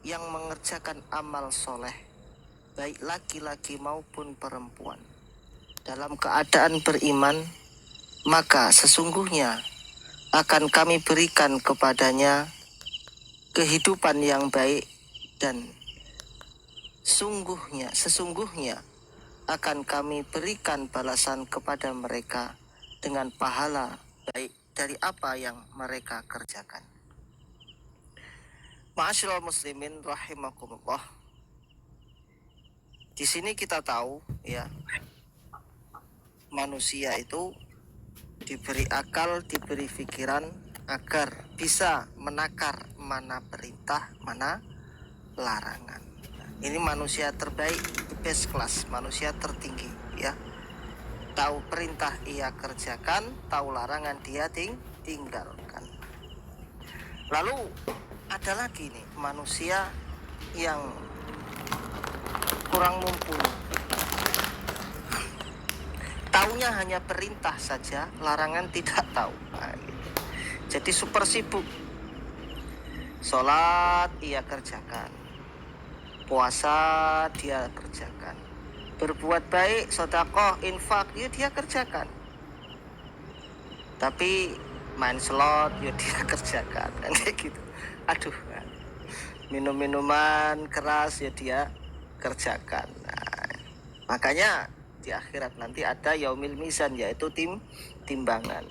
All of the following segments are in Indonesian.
yang mengerjakan amal soleh, baik laki-laki maupun perempuan, dalam keadaan beriman, maka sesungguhnya akan kami berikan kepadanya kehidupan yang baik, dan sesungguhnya akan kami berikan balasan kepada mereka dengan pahala baik dari apa yang mereka kerjakan. Ma'asyiral muslimin rahimakumullah. Di sini kita tahu ya, manusia itu diberi akal, diberi pikiran agar bisa menakar mana perintah, mana larangan. Ini manusia terbaik, the best class, manusia tertinggi ya. Tahu perintah ia kerjakan, tahu larangan dia tinggalkan. Lalu ada lagi nih manusia yang kurang mumpuni. Taunya hanya perintah saja, larangan tidak tahu. Nah, gitu. Jadi super sibuk. Sholat ia kerjakan, puasa dia kerjakan, berbuat baik, sedekah, infak, ya dia kerjakan. Tapi main slot, ya dia kerjakan, kan kayak gitu. Aduh, minum-minuman keras, ya dia kerjakan. Nah, makanya di akhirat nanti ada yaumil mizan, yaitu timbangan.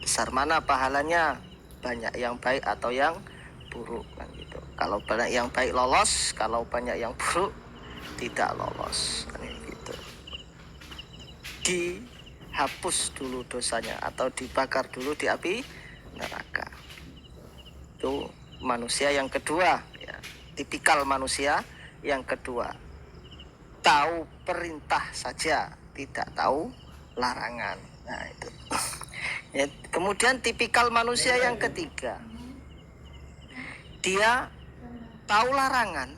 Besar mana pahalanya, banyak yang baik atau yang buruk, kan gitu. Kalau banyak yang baik lolos, kalau banyak yang buruk tidak lolos, kan gitu. Dihapus dulu dosanya atau dibakar dulu di api neraka. Itu manusia yang kedua ya, tipikal manusia yang kedua. Tahu perintah saja, tidak tahu larangan. Nah, itu. Ya, kemudian tipikal manusia yang ketiga, dia tahu larangan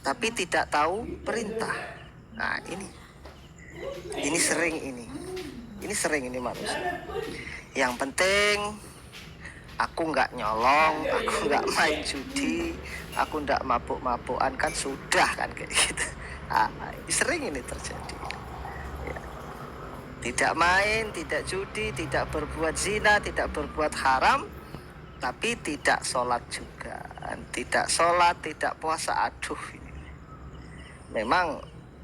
tapi tidak tahu perintah. Nah, ini sering ini manusia. Yang penting aku nggak nyolong, aku nggak main judi, aku nggak mabuk-mabukan, kan sudah, kan kayak gitu. Nah, sering ini terjadi ya. Tidak main, tidak judi, tidak berbuat zina, tidak berbuat haram, tapi tidak sholat juga, tidak sholat, tidak puasa. Aduh, ini memang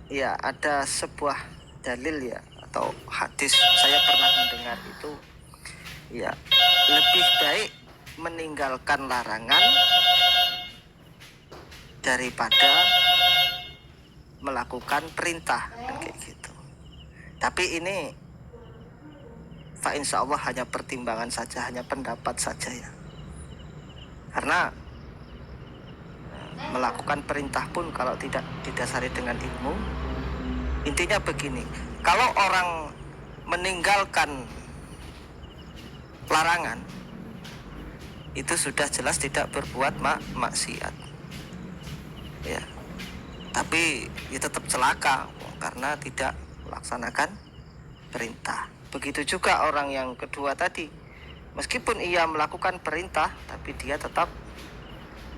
ya ada sebuah dalil ya, atau hadis saya pernah mendengar itu ya, lebih baik meninggalkan larangan daripada melakukan perintah, kan kayak gitu. Tapi ini fa insya Allah hanya pertimbangan saja, hanya pendapat saja ya. Karena melakukan perintah pun kalau tidak didasari dengan ilmu, intinya begini, kalau orang meninggalkan larangan itu sudah jelas tidak berbuat maksiat ya, tapi ya tetap celaka karena tidak melaksanakan perintah. Begitu juga orang yang kedua tadi, meskipun ia melakukan perintah tapi dia tetap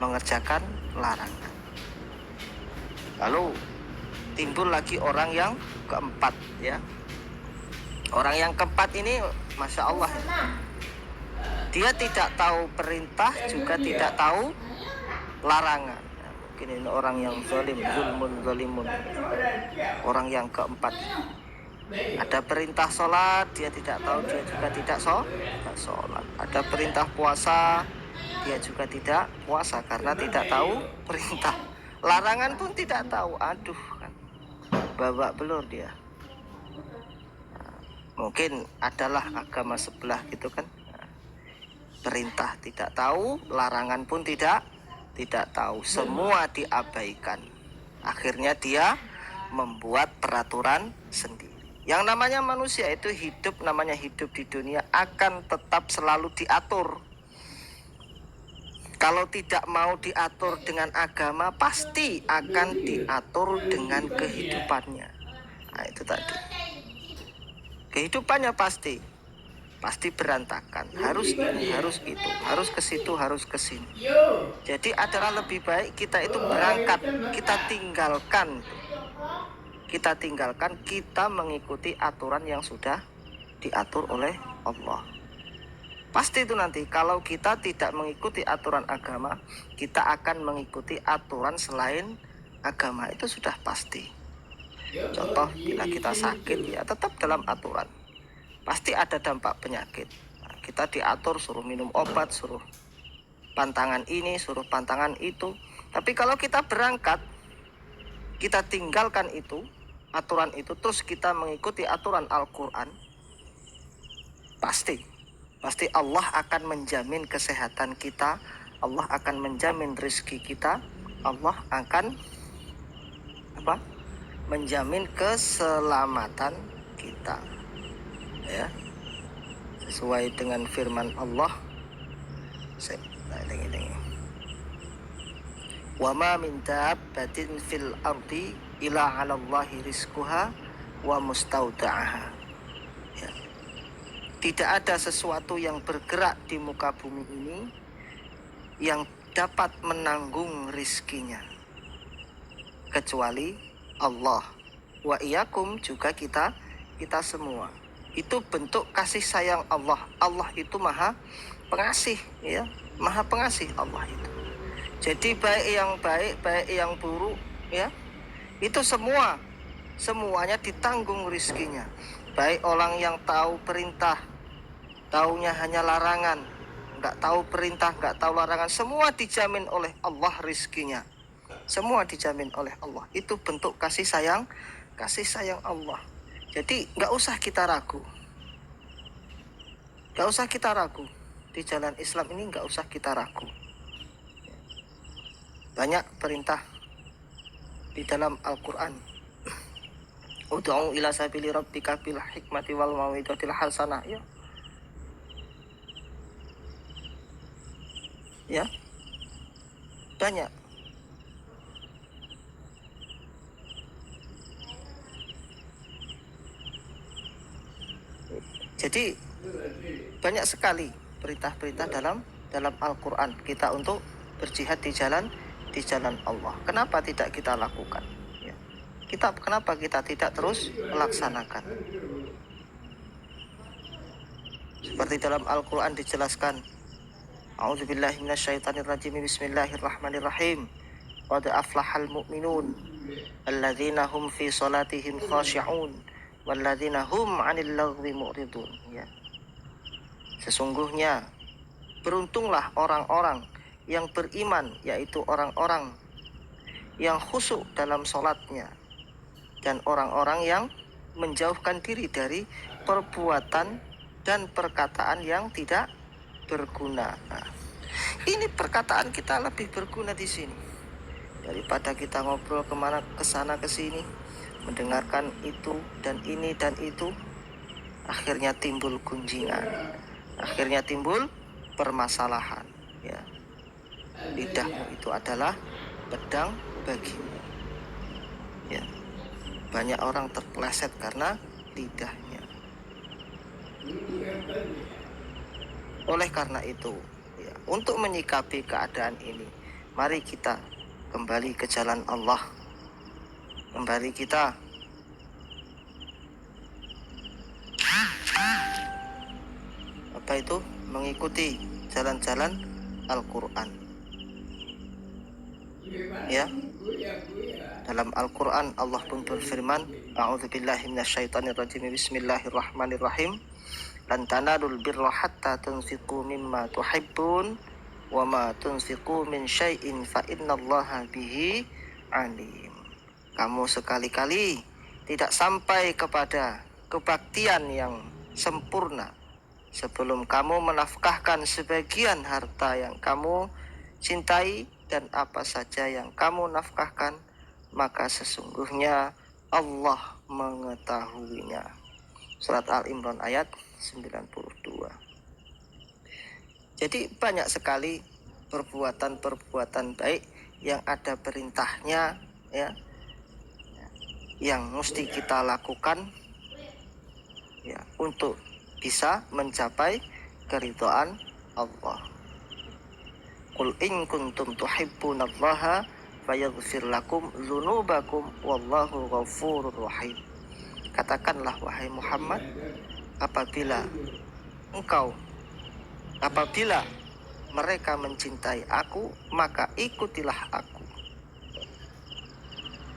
mengerjakan larangan. Lalu timbul lagi orang yang keempat ya. Orang yang keempat ini Masya Allah, dia tidak tahu perintah juga tidak tahu larangan. Mungkin ini orang yang zalimun. Orang yang keempat, ada perintah sholat dia tidak tahu, dia juga tidak sholat. Ada perintah puasa dia juga tidak puasa karena tidak tahu perintah. Larangan pun tidak tahu. Aduh, kan babak belur dia. Mungkin adalah agama sebelah gitu kan. Perintah tidak tahu, larangan pun tidak tahu, semua diabaikan. Akhirnya dia membuat peraturan sendiri. Yang namanya manusia itu hidup, namanya hidup di dunia akan tetap selalu diatur. Kalau tidak mau diatur dengan agama, pasti akan diatur dengan kehidupannya. Nah, itu tadi. Kehidupannya pasti. pasti berantakan. Harus ini, harus itu, harus ke situ, harus ke sini. Jadi adalah lebih baik kita itu berangkat, kita tinggalkan, kita mengikuti aturan yang sudah diatur oleh Allah. Pasti itu nanti kalau kita tidak mengikuti aturan agama, kita akan mengikuti aturan selain agama, itu sudah pasti. Contoh, bila kita sakit ya tetap dalam aturan. Pasti ada dampak penyakit. Nah, kita diatur suruh minum obat, suruh pantangan ini, suruh pantangan itu. Tapi kalau kita berangkat, kita tinggalkan itu, aturan itu, terus kita mengikuti aturan Al-Quran, pasti Allah akan menjamin kesehatan kita, Allah akan menjamin rezeki kita, Allah akan menjamin keselamatan kita, ya, sesuai dengan firman Allah. Wa ma min dabbatin fil ardi illa 'ala Allahi rizquha wa mustauda'aha. Ya. Tidak ada sesuatu yang bergerak di muka bumi ini yang dapat menanggung rizkinya kecuali Allah. Wa iyyakum, juga kita semua. Itu bentuk kasih sayang Allah. Allah itu maha pengasih, ya, maha pengasih Allah itu. Jadi baik yang buruk, ya, itu semuanya ditanggung rizkinya. Baik orang yang tahu perintah, taunya hanya larangan, nggak tahu perintah, nggak tahu larangan, semua dijamin oleh Allah rizkinya. Semua dijamin oleh Allah. Itu bentuk kasih sayang Allah. Jadi nggak usah kita ragu. Di jalan Islam ini nggak usah kita ragu. Banyak perintah di dalam Al-Quran. Ud'u ila sabili rabbika bil hikmati wal mau'izatil hasanah. Ya. Banyak. Jadi banyak sekali perintah-perintah dalam Al-Quran kita untuk berjihad di jalan Allah. Kenapa tidak kita lakukan? Ya. Kenapa kita tidak terus melaksanakan? Seperti dalam Al-Quran dijelaskan, A'udzubillahi minasyaitonirrajim, bismillahirrahmanirrahim. Qad aflahal mu'minun alladzina hum fi salatihim khashi'un walladzina hum 'anil lagwi mu'ridun. Ya. Sesungguhnya beruntunglah orang-orang yang beriman, yaitu orang-orang yang khusyuk dalam sholatnya, dan orang-orang yang menjauhkan diri dari perbuatan dan perkataan yang tidak berguna. Nah, ini perkataan kita lebih berguna di sini daripada kita ngobrol kemana, kesana kesini, mendengarkan itu dan ini dan itu. Akhirnya timbul gunjingan, akhirnya timbul permasalahan. Ya. Lidahmu itu adalah pedang bagimu. Ya. Banyak orang terpeleset karena lidahnya. Oleh karena itu, ya, untuk menyikapi keadaan ini, mari kita kembali ke jalan Allah. Kembali kita mengikuti jalan-jalan Al-Quran. Ya. Dalam Al-Quran Allah pun berfirman, A'udzubillahi minasyaitonirrajim, bismillahirrahmanirrahim. Lan tanalul birra hatta tunfiqu mimma tuhibbun wa ma tunfiqu min syai'in fa innallaha bihi alim. Kamu sekali-kali tidak sampai kepada kebaktian yang sempurna sebelum kamu menafkahkan sebagian harta yang kamu cintai, dan apa saja yang kamu nafkahkan, maka sesungguhnya Allah mengetahuinya. Surat Al-Imran ayat 92. Jadi banyak sekali perbuatan-perbuatan baik yang ada perintahnya, ya, yang mesti kita lakukan, ya, untuk bisa mencapai keridhaan Allah. Qul in kuntum tuhibbunallaha fayaghfir lakum dzunubakum wallahu ghafurur rahim. Katakanlah wahai Muhammad, apabila mereka mencintai aku, maka ikutilah aku,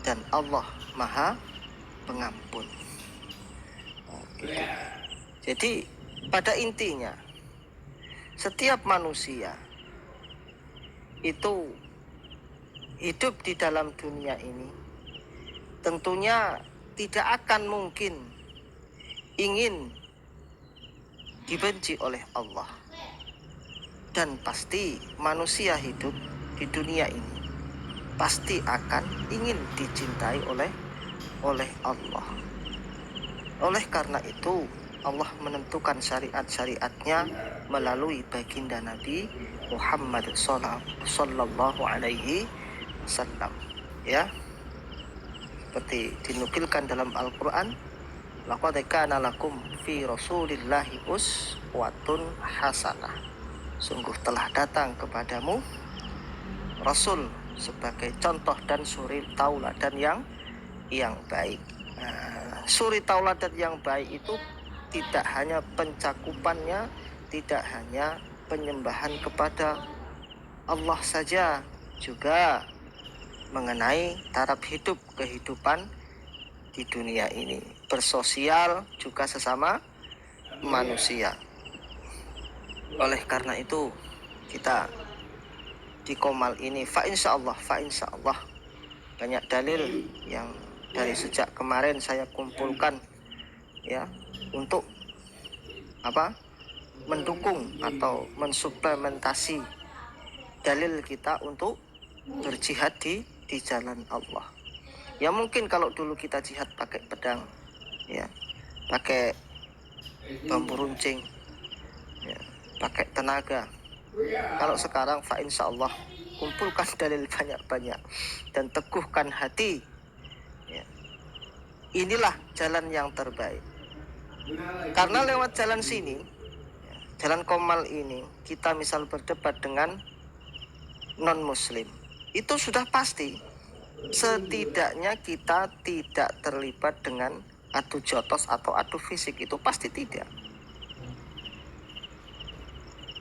dan Allah Maha Pengampun. Jadi pada intinya setiap manusia itu hidup di dalam dunia ini tentunya tidak akan mungkin ingin dibenci oleh Allah, dan pasti manusia hidup di dunia ini pasti akan ingin dicintai oleh Allah. Oleh karena itu Allah menentukan syariat-syariatnya melalui baginda Nabi Muhammad sallallahu alaihi wasallam, ya. Seperti dinukilkan dalam Al-Qur'an, laqad kana lakum fi rasulillahi uswatun hasanah. Sungguh telah datang kepadamu Rasul sebagai contoh dan suri tauladan yang baik. Suri tauladan yang baik itu tidak hanya pencakupannya, tidak hanya penyembahan kepada Allah saja, juga mengenai taraf hidup kehidupan di dunia ini, bersosial juga sesama manusia. Oleh karena itu kita di Qomal ini fa insya Allah banyak dalil yang dari sejak kemarin saya kumpulkan, ya, untuk mendukung atau mensuplementasi dalil kita untuk berjihad di jalan Allah. Ya mungkin kalau dulu kita jihad pakai pedang, ya, pakai bambu runcing, ya, pakai tenaga. Kalau sekarang fa insya Allah kumpulkan dalil banyak-banyak dan teguhkan hati, ya. Inilah jalan yang terbaik. Karena lewat jalan sini, jalan Qomal ini, kita misal berdebat dengan non-muslim, itu sudah pasti setidaknya kita tidak terlibat dengan adu jotos atau adu fisik, itu pasti tidak.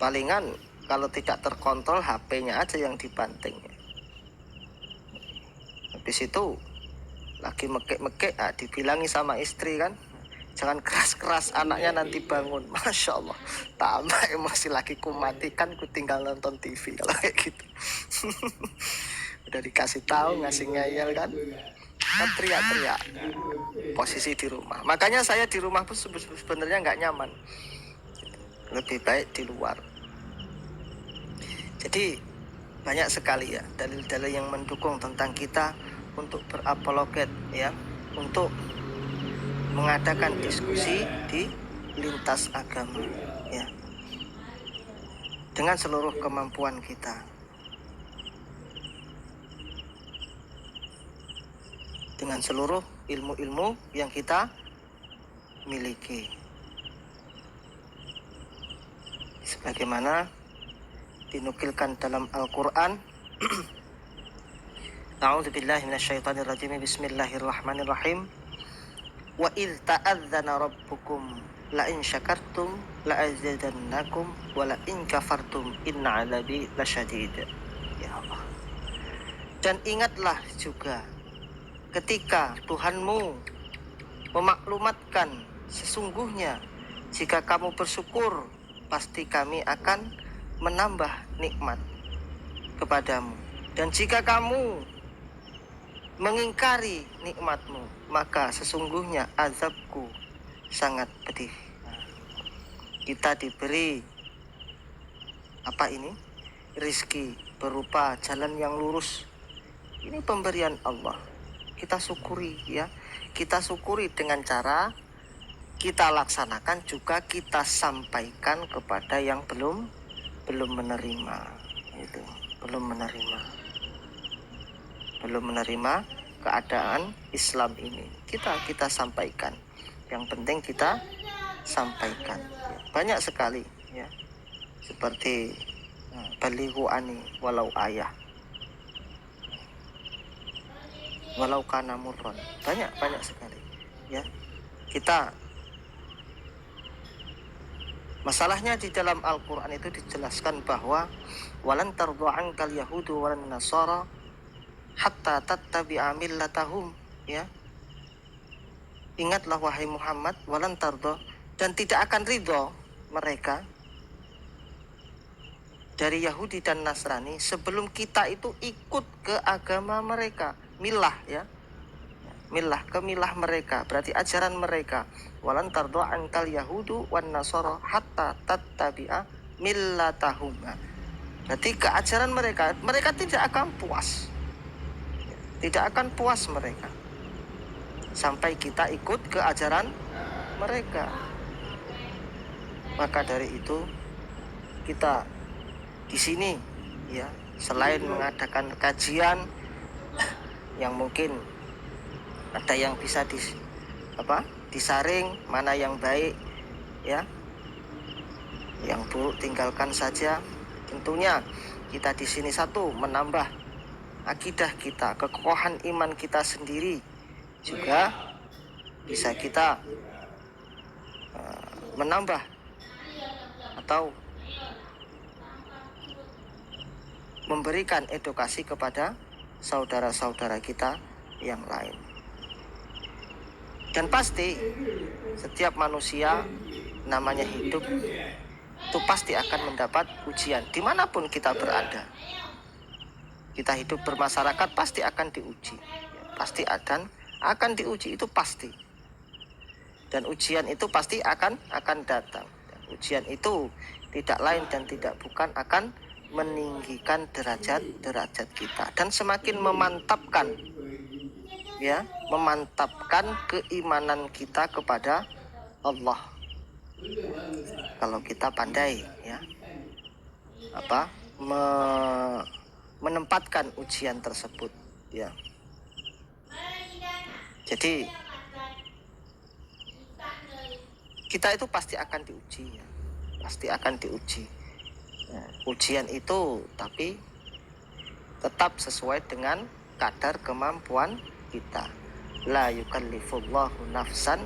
Palingan kalau tidak terkontrol HP-nya aja yang dibanting. Habis itu lagi mekek-mekek, dibilangi sama istri kan, jangan keras-keras, anaknya nanti bangun. Masya Allah, tambah emosi lagi, ku matikan, ku tinggal nonton TV kalau kayak gitu. Udah dikasih tahu, ngasih ngeyel kan teriak-teriak. Posisi di rumah, makanya saya di rumah pun sebenarnya nggak nyaman, lebih baik di luar. Jadi banyak sekali ya dalil-dalil yang mendukung tentang kita untuk berapologet, ya, untuk mengadakan diskusi di lintas agama, ya, dengan seluruh kemampuan kita, dengan seluruh ilmu-ilmu yang kita miliki, sebagaimana dinukilkan dalam Al-Quran. A'udzubillahi minasyaitonirrajim. Bismillahirrahmanirrahim. Wa idz ta'adzana rabbukum la in syakartum la azidannakum wa la in kafartum inna 'adzabi lasyadid. Ya Allah. Dan ingatlah juga ketika Tuhanmu memaklumatkan, sesungguhnya jika kamu bersyukur pasti kami akan menambah nikmat kepadamu, dan jika kamu mengingkari nikmatmu maka sesungguhnya azabku sangat pedih. Kita diberi rizki berupa jalan yang lurus, ini pemberian Allah, kita syukuri, ya, kita syukuri dengan cara kita laksanakan, juga kita sampaikan kepada yang belum menerima, itu belum menerima keadaan Islam ini, kita sampaikan. Yang penting kita sampaikan. Banyak sekali ya, seperti balighu ani walau ayah, walau kana murron, banyak sekali ya. Kita masalahnya di dalam Al-Quran itu dijelaskan bahwa walan tardu ankal yahudu walan nasara hatta tattabi'a millatahum ya. Ingatlah wahai Muhammad, walan tardu, dan tidak akan ridho mereka dari Yahudi dan Nasrani sebelum kita itu ikut ke agama mereka, milah ya. Milah, ke milah mereka, berarti ajaran mereka. Walan tardu ankal yahudu wan nasara hatta tattabi'a millatahum. Berarti keajaran mereka tidak akan puas. Tidak akan puas mereka sampai kita ikut ke ajaran mereka. Maka dari itu kita di sini ya, selain mengadakan kajian yang mungkin ada yang bisa disaring mana yang baik ya, yang buruk tinggalkan saja. Tentunya kita di sini satu, menambah akidah kita, kekokohan iman kita sendiri, juga bisa kita menambah atau memberikan edukasi kepada saudara-saudara kita yang lain. Dan pasti setiap manusia namanya hidup itu pasti akan mendapat ujian dimanapun kita berada. Kita hidup bermasyarakat pasti akan diuji, pasti akan diuji, itu pasti. Dan ujian itu pasti akan datang. Dan ujian itu tidak lain dan tidak bukan akan meninggikan derajat kita dan semakin memantapkan ya, memantapkan keimanan kita kepada Allah. Kalau kita pandai ya, menempatkan ujian tersebut ya. Jadi kita itu pasti akan diuji ya, pasti akan diuji. Ujian itu tapi tetap sesuai dengan kadar kemampuan kita. La yukallifullahu nafsan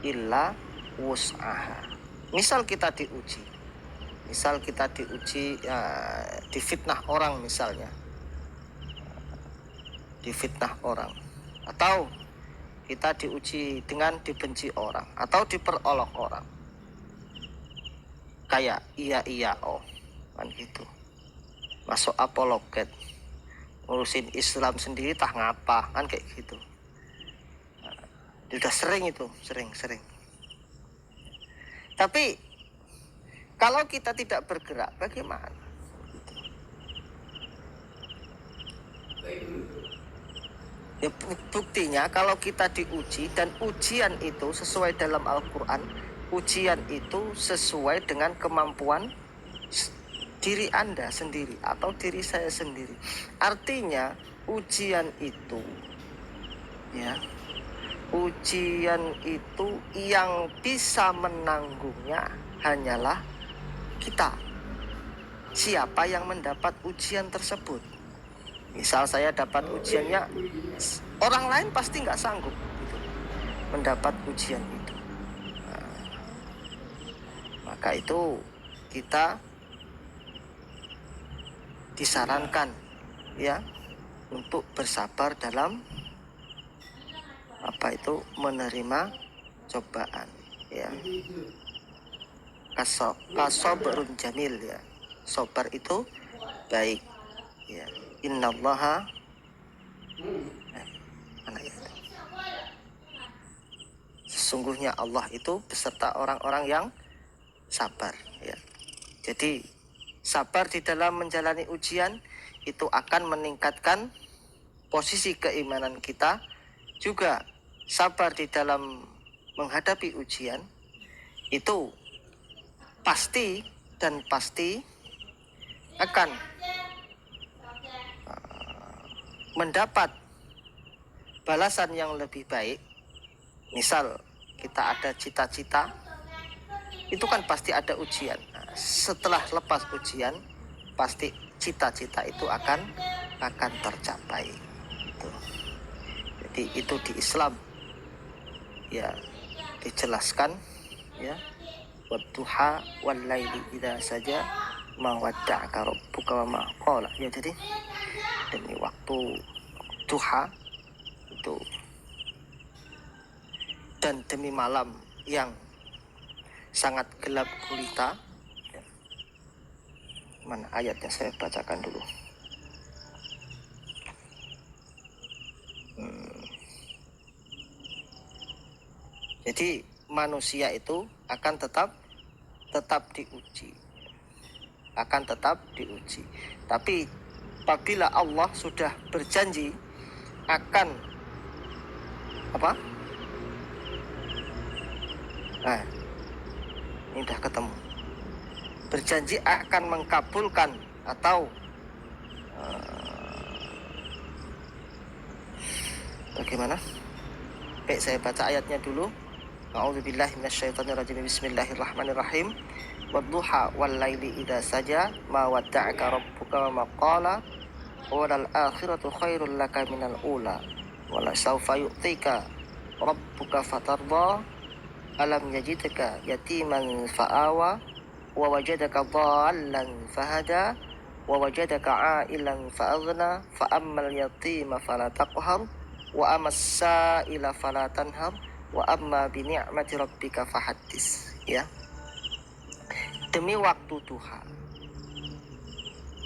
illa wus'aha. Misal kita diuji difitnah orang misalnya, difitnah orang, atau kita diuji dengan dibenci orang atau diperolok orang, kayak iya oh kan gitu, masuk apologet, ngurusin Islam sendiri tah ngapa kan kayak gitu. Sudah sering itu, sering. Tapi kalau kita tidak bergerak, bagaimana? Ya, buktinya kalau kita diuji dan ujian itu sesuai dalam Al-Quran, ujian itu sesuai dengan kemampuan diri Anda sendiri atau diri saya sendiri. Artinya ujian itu ya, ujian itu yang bisa menanggungnya hanyalah kita. Siapa yang mendapat ujian tersebut? Misal saya dapat ujiannya, orang lain pasti nggak sanggup gitu, mendapat ujian itu. Maka itu kita disarankan ya untuk bersabar dalam menerima cobaan ya. Kasobrun jamil ya, sabar itu baik ya. Innallaha sesungguhnya Allah itu beserta orang-orang yang sabar ya. Jadi sabar di dalam menjalani ujian itu akan meningkatkan posisi keimanan kita. Juga sabar di dalam menghadapi ujian itu pasti akan mendapat balasan yang lebih baik. Misal kita ada cita-cita itu kan pasti ada ujian. Nah, setelah lepas ujian pasti cita-cita itu akan tercapai. Jadi itu di Islam ya dijelaskan ya, wadduha wal laili idza saja ma wadda'aka rabbuka wa ma qala. Ya, jadi demi waktu duha itu dan demi malam yang sangat gelap gulita. Ya. Mana ayatnya, saya bacakan dulu. Jadi manusia itu akan tetap diuji, tapi apabila Allah sudah berjanji akan apa? Nah, ini udah ketemu. Berjanji akan mengkabulkan atau bagaimana? Baik, saya baca ayatnya dulu. A'udzubillahi minasyaitonirrajim. Bismillahirrahmanirrahim. Wadduha wal laili idza saja ma wadda'aka rabbuka wa ma qala walal akhiratu khairul laka minal ula wala sawfa yu'tika rabbuka fatarda alam yajidka yatiman fa'awa wa wajadaka dhallan fahada wa wajadaka 'ailan fa'aghna fa ammal yatima fala taqhar wa amas sa'ila fala tanhar wa amma bi ni'mati rabbika fahaddis. Ya, demi waktu duha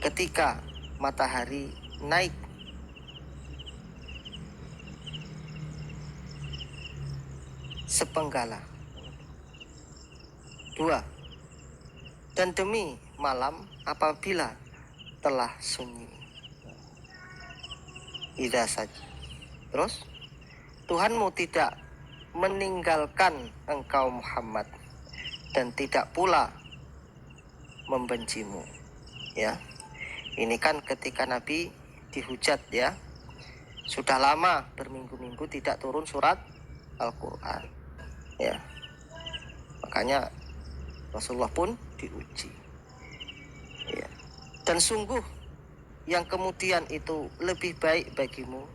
ketika matahari naik sepenggala. 2. Dan demi malam apabila telah sunyi. Idza saja. Terus Tuhanmu tidak meninggalkan engkau Muhammad dan tidak pula membencimu. Ya, ini kan ketika Nabi dihujat ya, sudah lama berminggu-minggu tidak turun surat Al-Quran ya, makanya Rasulullah pun diuji ya. Dan sungguh yang kemudian itu lebih baik bagimu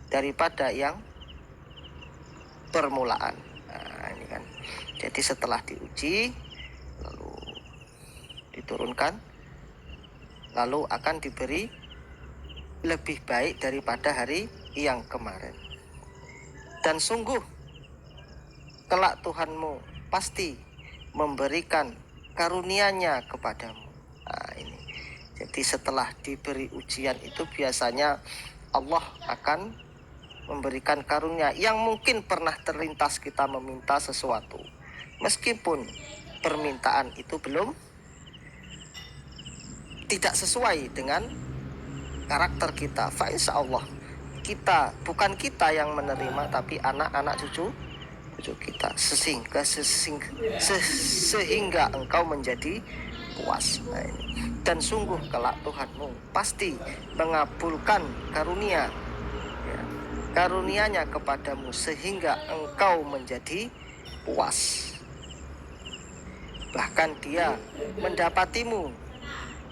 daripada yang permulaan. Nah, ini kan. Jadi setelah diuji lalu diturunkan, lalu akan diberi lebih baik daripada hari yang kemarin. Dan sungguh kelak Tuhanmu pasti memberikan karunia-Nya kepadamu. Nah, ini. Jadi setelah diberi ujian itu biasanya Allah akan memberikan karunia yang mungkin pernah terlintas kita meminta sesuatu, meskipun permintaan itu belum tidak sesuai dengan karakter kita. Fa insya Allah kita, bukan kita yang menerima, tapi anak-anak cucu kita, sehingga engkau menjadi puas. Nah, ini. Dan sungguh kelak Tuhanmu pasti mengabulkan karunia-Nya kepadamu sehingga engkau menjadi puas. Bahkan Dia mendapatimu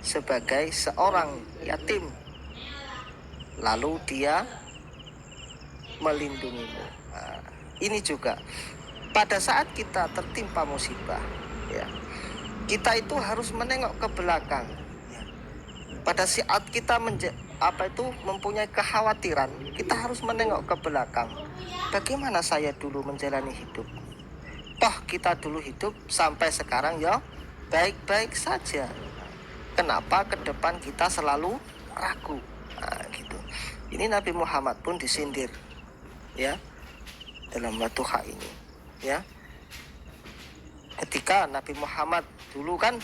sebagai seorang yatim, lalu Dia melindungimu. Nah, ini juga pada saat kita tertimpa musibah ya, kita itu harus menengok ke belakang ya. Pada saat kita mempunyai kekhawatiran, kita harus menengok ke belakang. Bagaimana saya dulu menjalani hidup? Toh kita dulu hidup sampai sekarang ya baik-baik saja. Kenapa ke depan kita selalu ragu? Nah, gitu. Ini Nabi Muhammad pun disindir ya dalam Wadduha ini ya. Ketika Nabi Muhammad dulu kan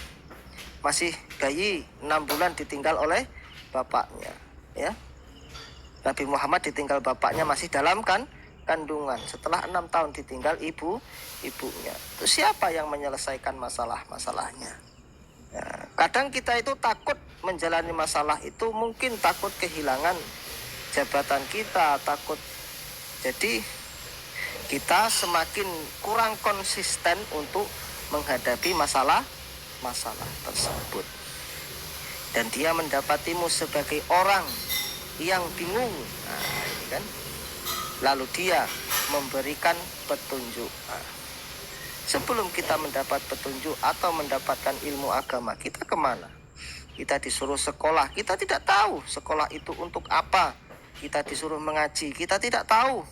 masih bayi, 6 bulan ditinggal oleh bapaknya ya. Nabi Muhammad ditinggal bapaknya masih dalam kandungan. Setelah 6 tahun ditinggal ibunya. Itu siapa yang menyelesaikan masalahnya? Ya, kadang kita itu takut menjalani masalah itu, mungkin takut kehilangan jabatan kita, takut. Jadi kita semakin kurang konsisten untuk menghadapi masalah tersebut. Dan dia mendapatimu sebagai orang yang bingung. Nah, ini kan. Lalu dia memberikan petunjuk. Nah, sebelum kita mendapat petunjuk atau mendapatkan ilmu agama, kita kemana? Kita disuruh sekolah, kita tidak tahu sekolah itu untuk apa. Kita disuruh mengaji, kita tidak tahu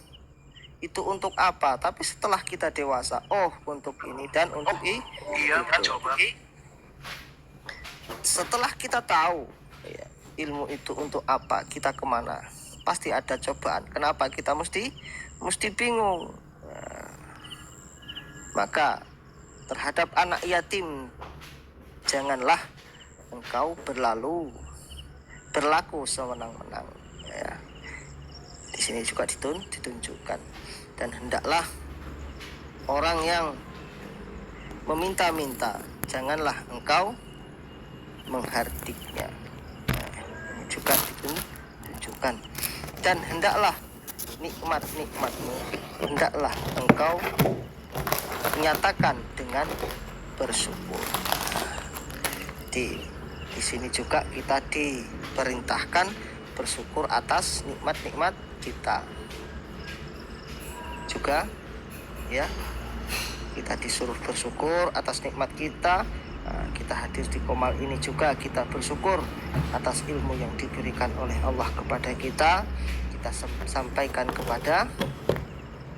itu untuk apa. Tapi setelah kita dewasa, oh untuk ini dan untuk itu. Setelah kita tahu ya, ilmu itu untuk apa, kita kemana, pasti ada cobaan. Kenapa kita mesti bingung? Nah, maka terhadap anak yatim, janganlah engkau berlaku sewenang-wenang. Ya. Di sini juga ditunjukkan. Dan hendaklah orang yang meminta-minta, janganlah engkau menghardiknya. Nah, ini juga ditunjukkan. Dan hendaklah nikmat-nikmatmu, hendaklah engkau nyatakan dengan bersyukur. Di sini juga kita diperintahkan bersyukur atas nikmat-nikmat kita. Juga ya, kita disuruh bersyukur atas nikmat kita. Nah, kita hadir di Qomal ini juga kita bersyukur atas ilmu yang diberikan oleh Allah kepada kita. Kita sampaikan kepada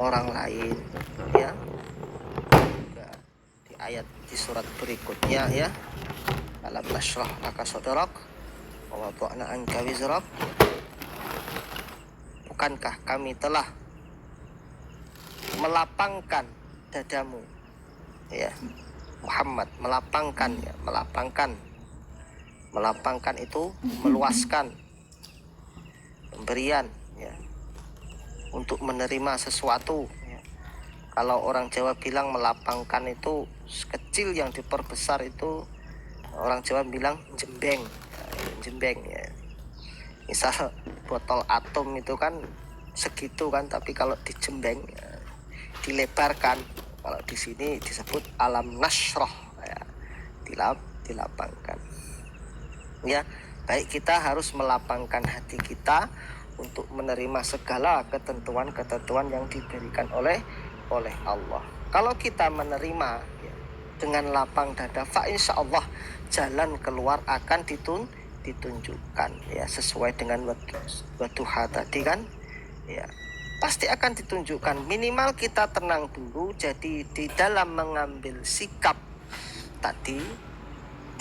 orang lain ya. Juga di ayat di surat berikutnya ya. Alam nashrah laka sadrak wa wada'na anka wizrak. Bukankah kami telah melapangkan dadamu ya Muhammad, melapangkan ya, melapangkan itu meluaskan pemberian ya, untuk menerima sesuatu ya. Kalau orang Jawa bilang melapangkan itu kecil, yang diperbesar itu orang Jawa bilang jembeng ya, jembeng ya. Misal botol atom itu kan segitu kan, tapi kalau dijembeng ya, dilebarkan. Kalau di sini disebut alam nasroh ya, dilapangkan ya. Baik, kita harus melapangkan hati kita untuk menerima segala ketentuan-ketentuan yang diberikan oleh Allah. Kalau kita menerima ya, dengan lapang dada, fa insya Allah jalan keluar akan ditunjukkan ya, sesuai dengan waduha tadi kan ya, pasti akan ditunjukkan. Minimal kita tenang dulu. Jadi di dalam mengambil sikap tadi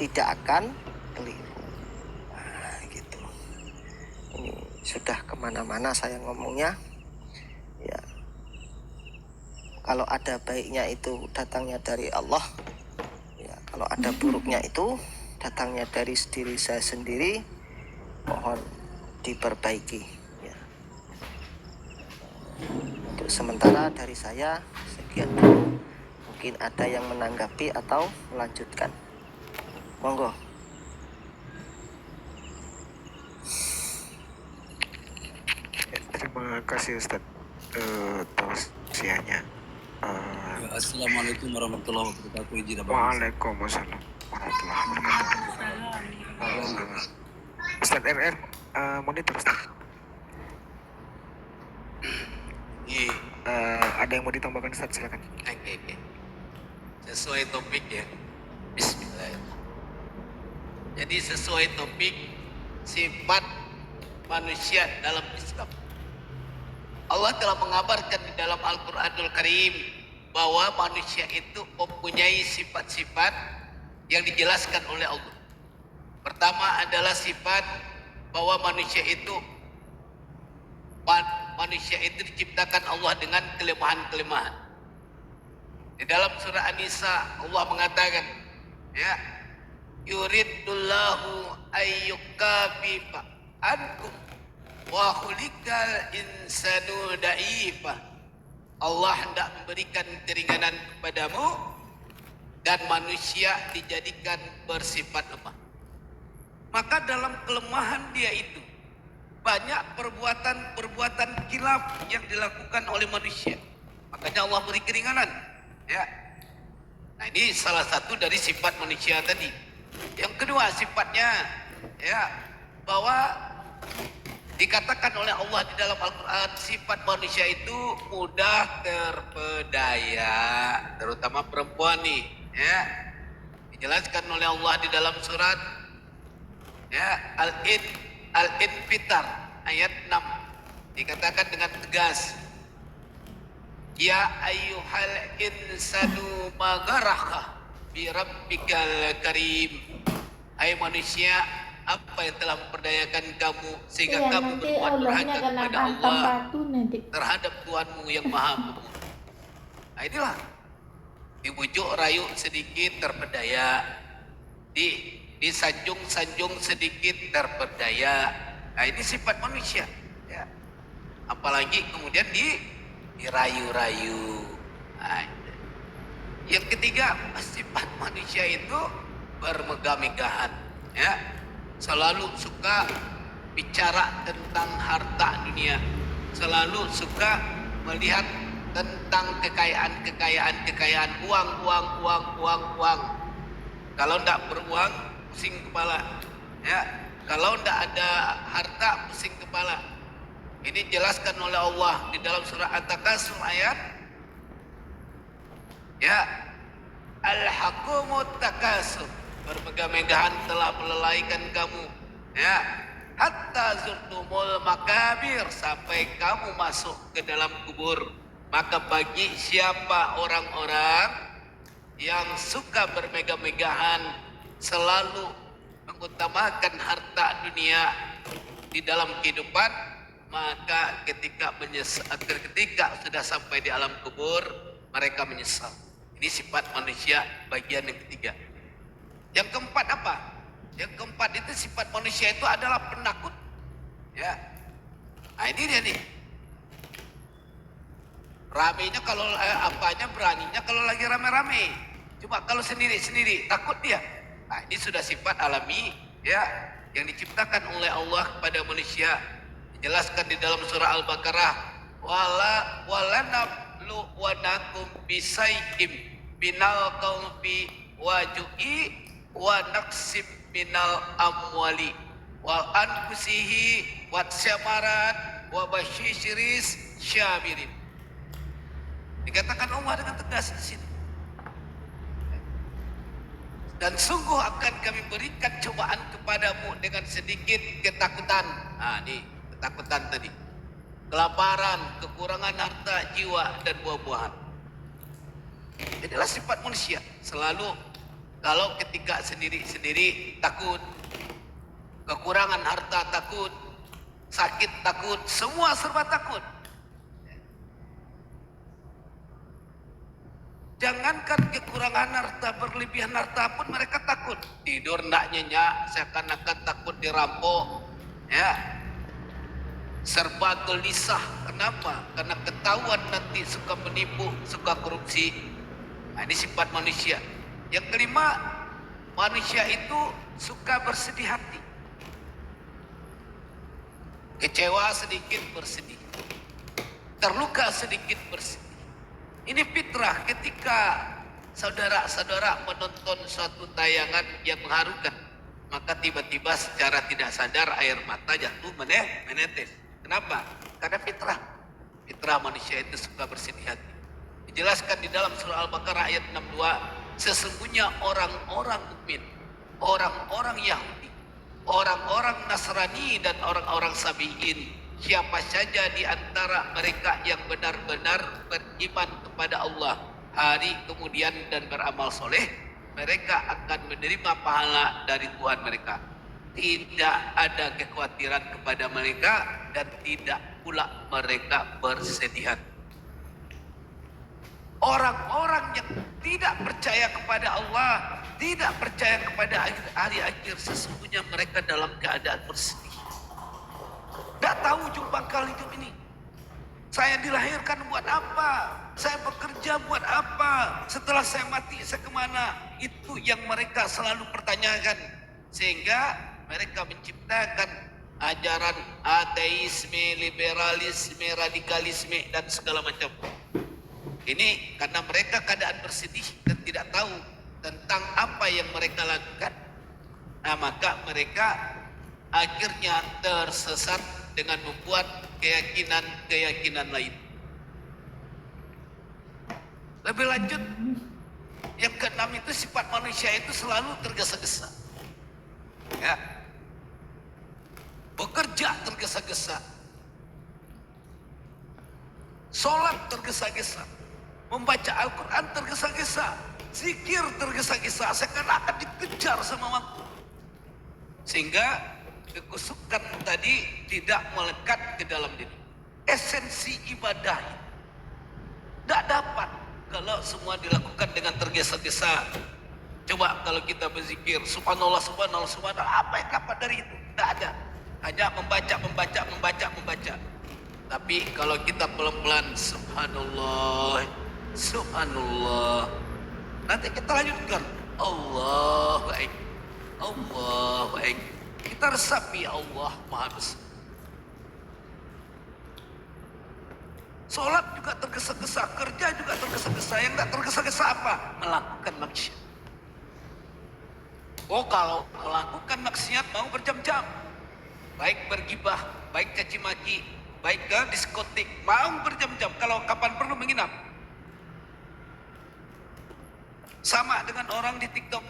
tidak akan keliru. Nah, gitu. Ini sudah kemana-mana saya ngomongnya. Ya, kalau ada baiknya itu datangnya dari Allah. Ya, kalau ada buruknya itu datangnya dari diri saya sendiri. Mohon diperbaiki. Untuk sementara dari saya sekian dulu. Mungkin ada yang menanggapi atau melanjutkan. Monggo. Terima kasih Ustaz tausiahnya. Assalamualaikum warahmatullahi wabarakatuh. Waalaikumsalam warahmatullahi wabarakatuh. Ustaz RR, monitor Ustaz. Ada yang mau ditambahkan Ustaz, silakan. Oke. Sesuai topik ya. Bismillahirrahmanirrahim. Jadi sesuai topik sifat manusia dalam Islam. Allah telah mengabarkan di dalam Al-Quranul Karim bahwa manusia itu mempunyai sifat-sifat yang dijelaskan oleh Allah. Pertama adalah sifat bahwa manusia itu diciptakan Allah dengan kelemahan-kelemahan. Di dalam surah An-Nisa Allah mengatakan ya, yuridullahu ayyukafifa ankum wa khuliqal insanu da'ifa. Allah hendak memberikan keringanan kepadamu dan manusia dijadikan bersifat lemah. Maka dalam kelemahan dia itu banyak perbuatan khilaf yang dilakukan oleh manusia. Makanya Allah beri keringanan. Ya. Nah, ini salah satu dari sifat manusia tadi. Yang kedua sifatnya, ya, bahwa dikatakan oleh Allah di dalam Al-Quran, sifat manusia itu mudah terpedaya, terutama perempuan nih, ya. Dijelaskan oleh Allah di dalam surat, ya, Al-Infitar ayat 6. Dikatakan dengan tegas, ya ayyuhal insanu magharaka bi rabbikal karim. Hai manusia, apa yang telah memperdayakan kamu sehingga Iya, kamu nanti berbuat Allahnya durhaka kena kepada hantam Allah, batu nanti. terhadap Tuhanmu yang maha pemuda. Nah, inilah dibujuk rayu sedikit terpedaya, disanjung-sanjung sedikit terpedaya. Nah, ini sifat manusia, ya. Apalagi kemudian dirayu-rayu. Nah, yang ketiga, sifat manusia itu bermegah-megahan, ya. Selalu suka bicara tentang harta dunia, selalu suka melihat tentang kekayaan, uang. Kalau tidak beruang, pusing kepala, ya. Kalau tidak ada harta, pusing kepala. Ini jelaskan oleh Allah di dalam surah At-Takasur ayat, ya, Al-Hakumut Takasur, bermegah-megahan telah melelaikan kamu, ya, hatta zurtumul makabir, sampai kamu masuk ke dalam kubur. Maka bagi siapa orang-orang yang suka bermegah-megahan, selalu mengutamakan harta dunia di dalam kehidupan, maka ketika sudah sampai di alam kubur, mereka menyesal. Ini sifat manusia bagian yang ketiga. Yang keempat apa? Yang keempat itu sifat manusia itu adalah penakut, ya. Nah, ini dia nih. Ramenya kalau apanya, beraninya kalau lagi rame-rame. Cuma kalau sendiri-sendiri takut dia. Nah, ini sudah sifat alami, ya, yang diciptakan oleh Allah kepada manusia. Dijelaskan di dalam surah Al-Baqarah, walanablu wanakum bisayim binal qawfi waju'i wa naqsim minal amwali wal anfusihi wat syamarat wa basyiris syabirin. Dikatakan Allah dengan tegas di sini. Dan sungguh akan kami berikan cobaan kepadamu dengan sedikit ketakutan. Nah, ini ketakutan tadi. Kelaparan, kekurangan harta, jiwa, dan buah-buahan. Inilah sifat manusia. Selalu kalau ketika sendiri-sendiri takut. Kekurangan harta takut. Sakit takut. Semua serba takut. Jangankan kekurangan harta, berlebihan harta pun mereka takut. Tidur tidak nyenyak, seakan-akan takut dirampok, ya. Serba gelisah. Kenapa? Karena ketahuan nanti suka menipu, suka korupsi. Nah, ini sifat manusia. Yang kelima, manusia itu suka bersedih hati. Kecewa sedikit bersedih, terluka sedikit bersedih. Ini fitrah ketika saudara-saudara menonton suatu tayangan yang mengharukan, maka tiba-tiba secara tidak sadar air mata jatuh menetes. Kenapa? Karena fitrah manusia itu suka bersedih hati. Dijelaskan di dalam surah Al-Baqarah ayat 62, sesungguhnya orang-orang mukmin, orang-orang Yahudi, orang-orang Nasrani dan orang-orang Sabi'in, siapa saja di antara mereka yang benar-benar beriman kepada Allah, hari kemudian dan beramal soleh, mereka akan menerima pahala dari Tuhan mereka. Tidak ada kekhawatiran kepada mereka dan tidak pula mereka bersedih hati. Orang-orang yang tidak percaya kepada Allah, tidak percaya kepada hari akhir, sesungguhnya mereka dalam keadaan bersedih. Tidak tahu ujung pangkal hidup ini. Saya dilahirkan buat apa? Saya bekerja buat apa? Setelah saya mati, saya kemana? Itu yang mereka selalu pertanyakan. Sehingga mereka menciptakan ajaran ateisme, liberalisme, radikalisme, dan segala macam. Ini karena mereka keadaan bersedih dan tidak tahu tentang apa yang mereka lakukan, nah maka mereka akhirnya tersesat dengan membuat keyakinan-keyakinan lain. Lebih lanjut, yang keenam itu sifat manusia itu selalu tergesa-gesa. Ya. Bekerja tergesa-gesa. Sholat tergesa-gesa. Membaca Al-Quran tergesa-gesa. Zikir tergesa-gesa. Seakan-akan dikejar sama waktu. Sehingga kekusukan tadi tidak melekat ke dalam diri. Esensi ibadah tidak dapat kalau semua dilakukan dengan tergesa-gesa. Coba kalau kita berzikir, subhanallah, subhanallah, subhanallah, apa yang dapat dari itu? Tidak ada. Hanya membaca. Tapi kalau kita pelan-pelan, subhanallah, subhanallah. Nanti kita lanjutkan, Allahu Akbar, Allahu Akbar. Kita resapi Allah Maha Besar. Sholat juga tergesa-gesa, kerja juga tergesa-gesa. Yang tidak tergesa-gesa apa? Melakukan maksiat. Oh, kalau melakukan maksiat mau berjam-jam. Baik bergibah, baik caci maki, baik ke diskotik, mau berjam-jam. Kalau kapan perlu menginap. Sama dengan orang di TikTok.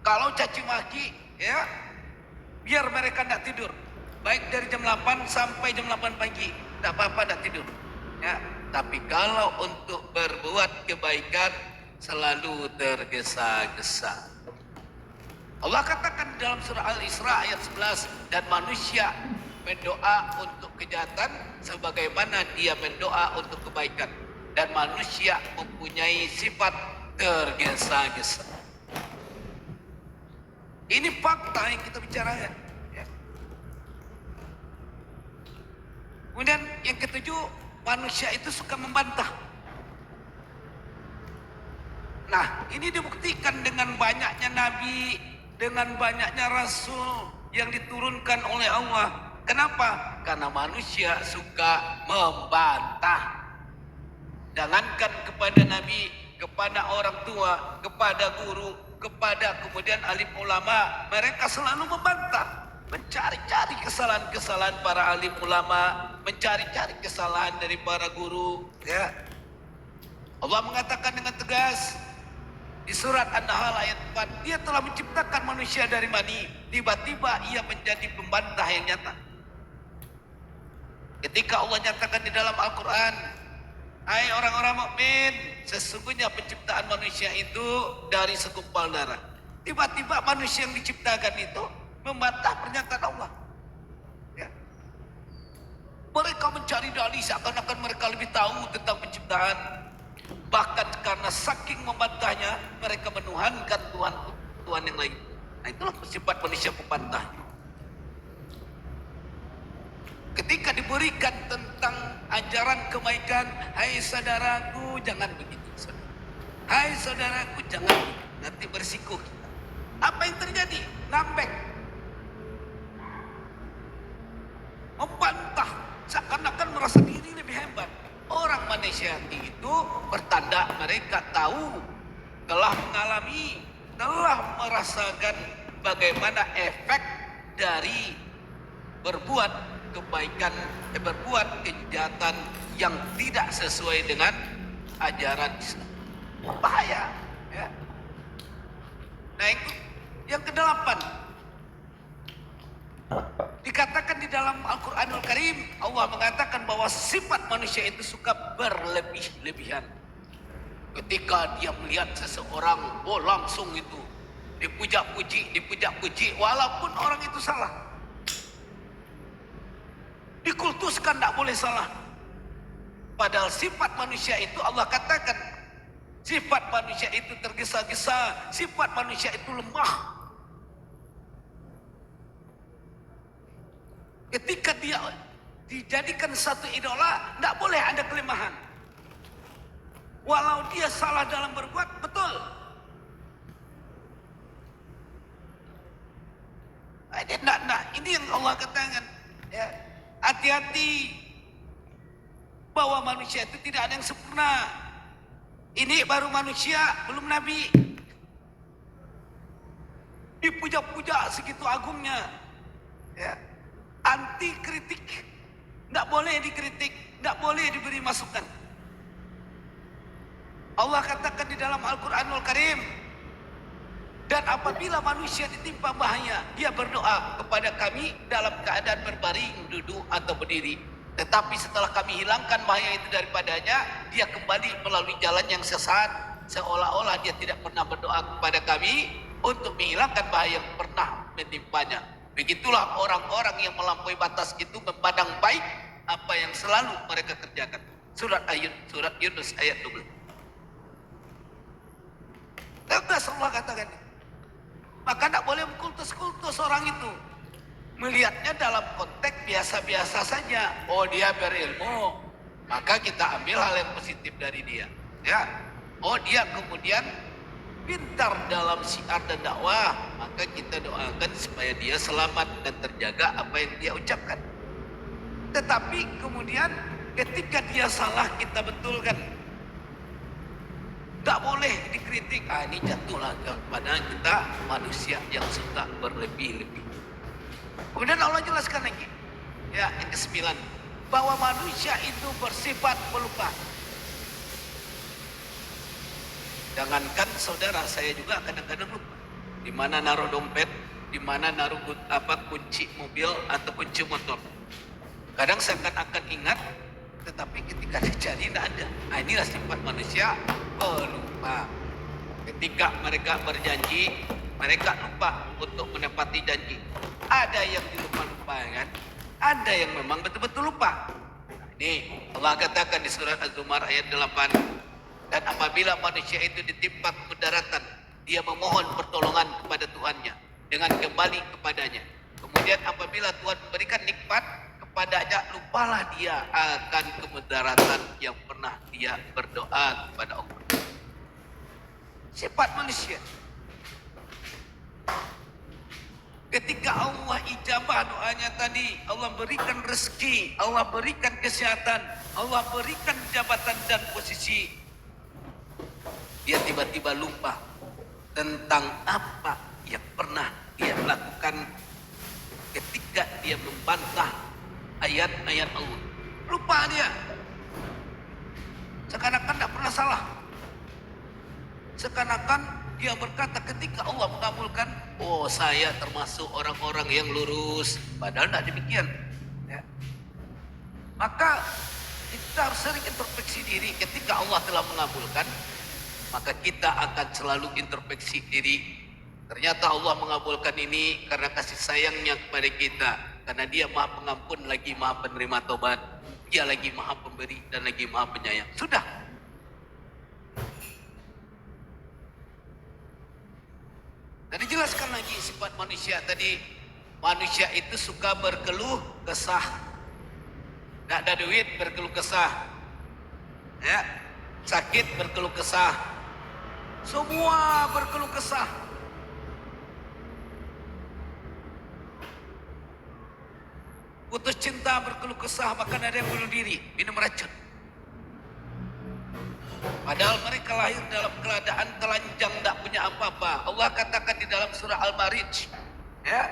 Kalau caci maki, ya, biar mereka tidak tidur. Baik dari jam 8 sampai jam 8 pagi. Tidak apa-apa, tidak tidur. Ya, tapi kalau untuk berbuat kebaikan selalu tergesa-gesa. Allah katakan dalam surah Al-Isra ayat 11, dan manusia mendoa untuk kejahatan sebagaimana dia mendoa untuk kebaikan, dan manusia mempunyai sifat tergesa-gesa. Ini fakta yang kita bicarakan. Ya. Kemudian yang ketujuh, manusia itu suka membantah. Nah, ini dibuktikan dengan banyaknya nabi, dengan banyaknya rasul yang diturunkan oleh Allah. Kenapa? Karena manusia suka membantah. Jangankan kepada nabi, kepada orang tua, kepada guru, kepada kemudian alim ulama, mereka selalu membantah. Mencari-cari kesalahan-kesalahan para alim ulama, mencari-cari kesalahan dari para guru. Ya. Allah mengatakan dengan tegas di surat An-Nahl ayat 4, Dia telah menciptakan manusia dari mani, tiba-tiba ia menjadi pembantah yang nyata. Ketika Allah nyatakan di dalam Al-Quran, hai orang-orang mukmin, sesungguhnya penciptaan manusia itu dari segumpal darah. Tiba-tiba manusia yang diciptakan itu membantah pernyataan Allah. Ya. Mereka mencari dalih seakan-akan mereka lebih tahu tentang penciptaan. Bahkan karena saking membantahnya, mereka menuhankan Tuhan yang lain. Nah, itulah sifat manusia pembantah. Ketika diberikan tentang ajaran kebaikan, hai saudaraku jangan begitu. Hai saudaraku jangan begitu. Nanti berisiko kita. Apa yang terjadi? Ngambek. Membantah. Seakan-akan merasa diri lebih hebat. Orang menasihati itu bertanda mereka tahu, telah mengalami, telah merasakan bagaimana efek dari berbuat kebaikan, berbuat kejahatan yang tidak sesuai dengan ajaran Islam. Bahaya. Ya. Nah, yang kedelapan, dikatakan di dalam Al-Quranul Karim, Allah mengatakan bahwa sifat manusia itu suka berlebih-lebihan. Ketika dia melihat seseorang, oh langsung itu dipuja-puji, walaupun orang itu salah. Dikultuskan tidak boleh salah. Padahal sifat manusia itu Allah katakan, sifat manusia itu tergesa-gesa, sifat manusia itu lemah. Ketika dia dijadikan satu idola, tidak boleh ada kelemahan. Walau dia salah dalam berbuat, betul. Ini yang Allah katakan. Ya, hati-hati bahwa manusia itu tidak ada yang sempurna. Ini baru manusia, belum nabi. Dipuja-puja segitu agungnya. Ya. Anti kritik. Tidak boleh dikritik, tidak boleh diberi masukan. Allah katakan di dalam Al-Quranul Karim, dan apabila manusia ditimpa bahaya, dia berdoa kepada kami dalam keadaan berbaring, duduk atau berdiri. Tetapi setelah kami hilangkan bahaya itu daripadanya, dia kembali melalui jalan yang sesat, seolah-olah dia tidak pernah berdoa kepada kami untuk menghilangkan bahaya yang pernah menimpanya. Begitulah orang-orang yang melampaui batas itu memandang baik apa yang selalu mereka kerjakan. Surat Yunus ayat 12. Tegas Allah katakan. Maka tidak boleh mengkultus-kultus orang itu. Melihatnya dalam konteks biasa-biasa saja. Oh, dia berilmu, maka kita ambil hal yang positif dari dia. Ya. Oh, dia kemudian pintar dalam syiar dan dakwah, maka kita doakan supaya dia selamat dan terjaga apa yang dia ucapkan. Tetapi kemudian ketika dia salah, kita betulkan. Tak boleh dikritik. Ini jatuhlah kepada kita manusia yang suka berlebih-lebih. Kemudian Allah jelaskan lagi, ya, yang ke-9, bahwa manusia itu bersifat pelupa. Jangankan saudara, saya juga kadang-kadang lupa. Di mana naruh dompet, di mana naruh kunci mobil atau kunci motor. Kadang saya akan ingat, tetapi ketika dicari tidak ada. Inilah sifat manusia pelupa. Ketika mereka berjanji, mereka lupa untuk menepati janji. Ada yang dilupa-lupakan, ada yang memang betul-betul lupa. Ini Allah katakan di surat Az-Zumar ayat 8. Dan apabila manusia itu ditimpa kemudaratan, dia memohon pertolongan kepada Tuhannya dengan kembali kepadanya. Kemudian apabila Tuhan memberikan nikmat kepadanya, lupalah dia akan kemudaratan yang pernah dia berdoa kepada Allah. Sifat manusia. Ketika Allah ijabah doanya tadi, Allah berikan rezeki, Allah berikan kesehatan, Allah berikan jabatan dan posisi, dia tiba-tiba lupa tentang apa yang pernah dia lakukan ketika dia membantah ayat-ayat Allah. Lupa dia. Seakan-akan tidak pernah salah. Seakan-akan dia berkata ketika Allah mengabulkan, oh saya termasuk orang-orang yang lurus. Padahal tidak demikian. Ya. Maka kita harus sering introspeksi diri. Ketika Allah telah mengabulkan, maka kita akan selalu introspeksi diri. Ternyata Allah mengabulkan ini karena kasih sayangnya kepada kita. Karena dia maha pengampun lagi maha penerima taubat. Dia lagi maha pemberi dan lagi maha penyayang. Sudah. Dan dijelaskan lagi sifat manusia tadi. Manusia itu suka berkeluh kesah. Tidak ada duit berkeluh kesah. Ya. Sakit berkeluh kesah. Semua berkeluh kesah. Putus cinta berkeluh kesah, bahkan ada yang bunuh diri, minum racun. Padahal mereka lahir dalam keadaan telanjang, tidak punya apa-apa. Allah katakan di dalam surah Al-Ma'arij, ya,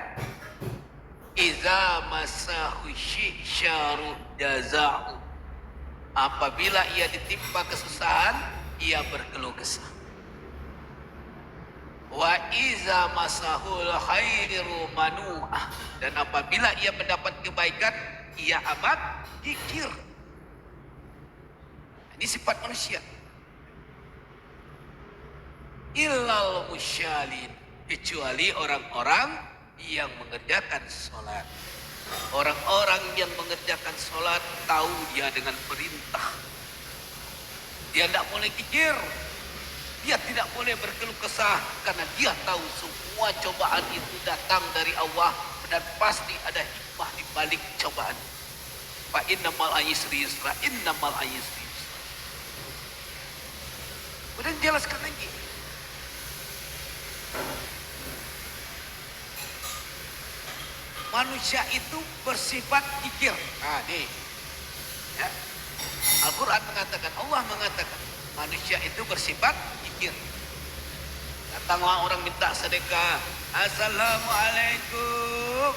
Iza masahu syi'syaru jaza'u. Apabila ia ditimpa kesusahan, ia berkeluh kesah. Wa iza masahul khairu manu'ah. Dan apabila ia mendapat kebaikan, ia amat kikir. Ini sifat manusia. Illal musyalin, kecuali orang-orang yang mengerjakan sholat. Orang-orang yang mengerjakan sholat tahu dia dengan perintah. Dia tidak boleh kikir. Dia tidak boleh berkeluh kesah karena dia tahu semua cobaan itu datang dari Allah dan pasti ada hikmah di balik cobaan. Fa innamal aysri yusra, innamal aysri yusra. Kemudian jelaskan lagi. Manusia itu bersifat kikir. Nah, nih. Ya. Al-Quran mengatakan, Allah mengatakan, manusia itu bersifat kikir. Datanglah orang minta sedekah. Assalamualaikum.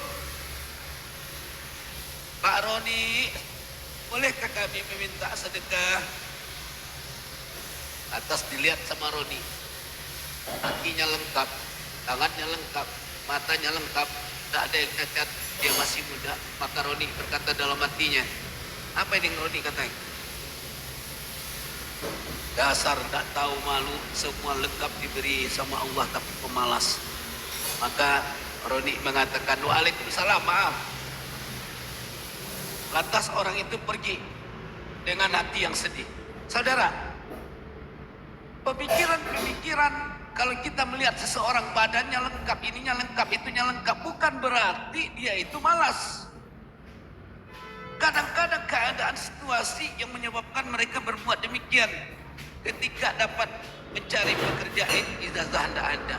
Pak Roni, bolehkah kami meminta sedekah? Atas dilihat sama Roni. Kakinya lengkap, tangannya lengkap, matanya lengkap, tak ada yang cacat, dia masih muda. Maka Roni berkata dalam hatinya, apa ini Roni katanya? Dasar tak tahu malu, semua lengkap diberi sama Allah tapi pemalas. Maka Roni mengatakan, waalaikumsalam, maaf. Lantas orang itu pergi dengan hati yang sedih. Saudara, pemikiran kalau kita melihat seseorang badannya lengkap, ininya lengkap, itunya lengkap, bukan berarti dia itu malas. Kadang-kadang keadaan situasi yang menyebabkan mereka berbuat demikian. Ketika dapat mencari pekerjaan, ijazah tidak ada.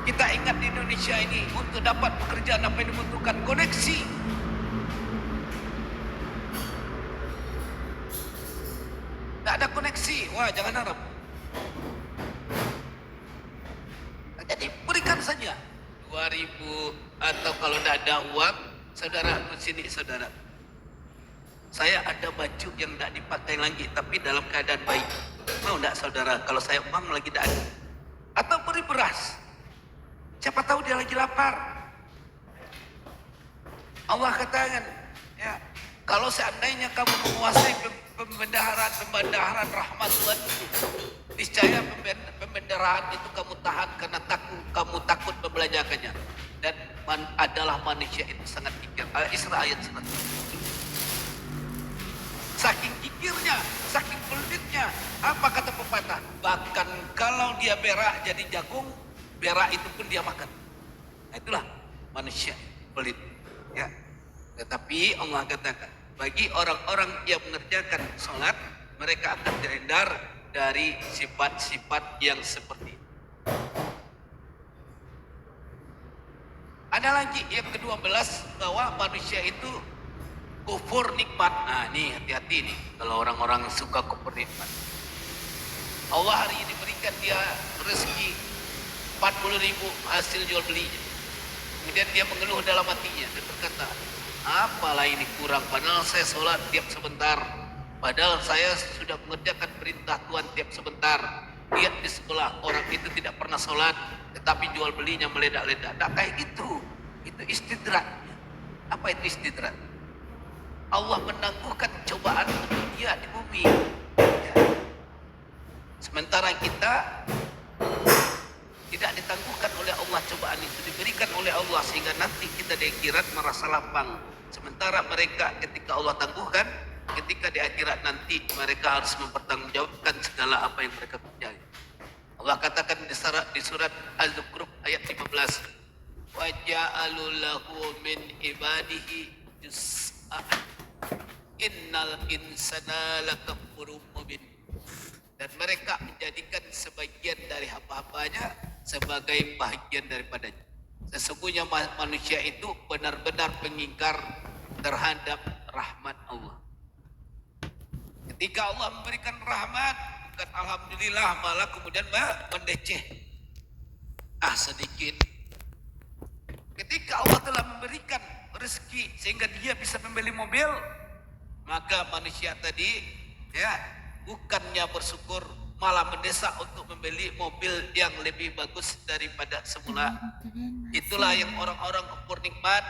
Kita ingat di Indonesia ini, untuk dapat pekerjaan apa yang dibutuhkan? Koneksi. Tidak ada koneksi, wah jangan harap. Jadi berikan saja 2.000, atau kalau tidak ada uang, saudara ke sini saudara. Saya ada baju yang tidak dipakai lagi, tapi dalam keadaan baik. Mau tidak saudara? Kalau saya uang lagi tidak ada. Atau beri beras. Siapa tahu dia lagi lapar. Allah katakan, ya, kalau seandainya kamu menguasai pembendaharaan rahmat Tuhan itu, niscaya pembendaharaan itu kamu tahan karena kamu takut membelanjakannya. Dan adalah manusia itu sangat kikir. Al-Isra ayat 100. Saking kikirnya, saking pelitnya, apa kata pepatah? Bahkan kalau dia berak jadi jagung, berak itu pun dia makan. Nah, itulah manusia pelit. Ya. Tetapi Allah katakan, bagi orang-orang yang mengerjakan sholat, mereka akan terhindar dari sifat-sifat yang seperti itu. Ada lagi yang ke-12, bahwa manusia itu kufur nikmat. Nah, ini hati-hati nih kalau orang-orang suka kufur nikmat. Allah hari ini berikan dia rezeki 40.000 hasil jual belinya. Kemudian dia mengeluh dalam hatinya dan berkata, apalah ini kurang, padahal saya sholat tiap sebentar, padahal saya sudah mengerjakan perintah Tuhan tiap sebentar. Lihat di sebelah, orang itu tidak pernah sholat, tetapi jual belinya meledak-ledak. Nah, kayak gitu, itu istidrat. Apa itu istidrat? Allah menangguhkan cobaan untuk dia di bumi, ya. Sementara kita tidak ditangguhkan oleh Allah, cobaan itu diberikan oleh Allah sehingga nanti kita di akhirat merasa lapang. Sementara mereka ketika Allah tangguhkan, ketika di akhirat nanti mereka harus mempertanggungjawabkan segala apa yang mereka kerjakan. Allah katakan di surat Az-Zukhruf ayat 15, wa ja'alu lahu min ibadihi juz'an innal insana lakafurun mubin. Dan mereka menjadikan sebagian dari hamba-hambanya sebagai bahagian daripadanya. Sesungguhnya manusia itu benar-benar pengingkar terhadap rahmat Allah. Ketika Allah memberikan rahmat, bukan alhamdulillah, malah kemudian mendeceh. Sedikit. Ketika Allah telah memberikan rezeki sehingga dia bisa membeli mobil, maka manusia tadi, ya, bukannya bersyukur, malah mendesak untuk membeli mobil yang lebih bagus daripada semula. Itulah yang orang-orang kufur nikmat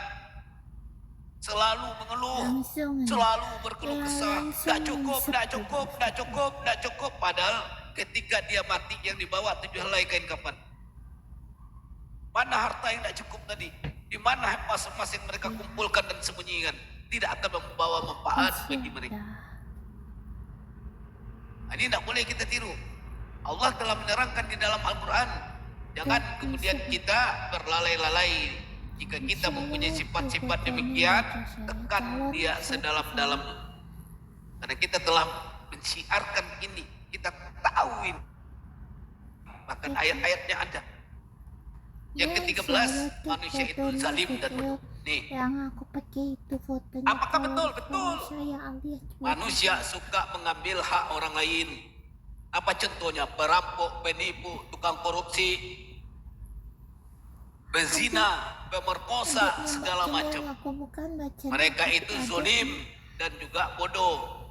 selalu mengeluh, selalu berkeluh kesah, tidak cukup, tidak cukup, tidak cukup, tidak cukup. Padahal ketika dia mati yang dibawa 7 helai kain kafan. Mana harta yang tidak cukup tadi? Di mana emas-emas yang mereka kumpulkan dan sembunyikan? Tidak akan membawa manfaat bagi mereka. Ini tidak boleh kita tiru. Allah telah menerangkan di dalam Al-Quran. Jangan kemudian kita berlalai-lalai. Jika kita mempunyai sifat-sifat demikian, tekan dia sedalam-dalam. Karena kita telah mensiarkan ini. Kita tahu ini. Bahkan ayat-ayatnya ada. Yang ke-13, manusia itu zalim dan bodoh. Nih, Yang aku pakai itu fotonya. apakah betul? kalau Betul. Saya alias Manusia suka mengambil hak orang lain. Apa contohnya? Perampok, penipu, tukang korupsi, pezina, pemerkosa, segala macam. Aku bukan baca. Mereka itu zolim dan juga bodoh.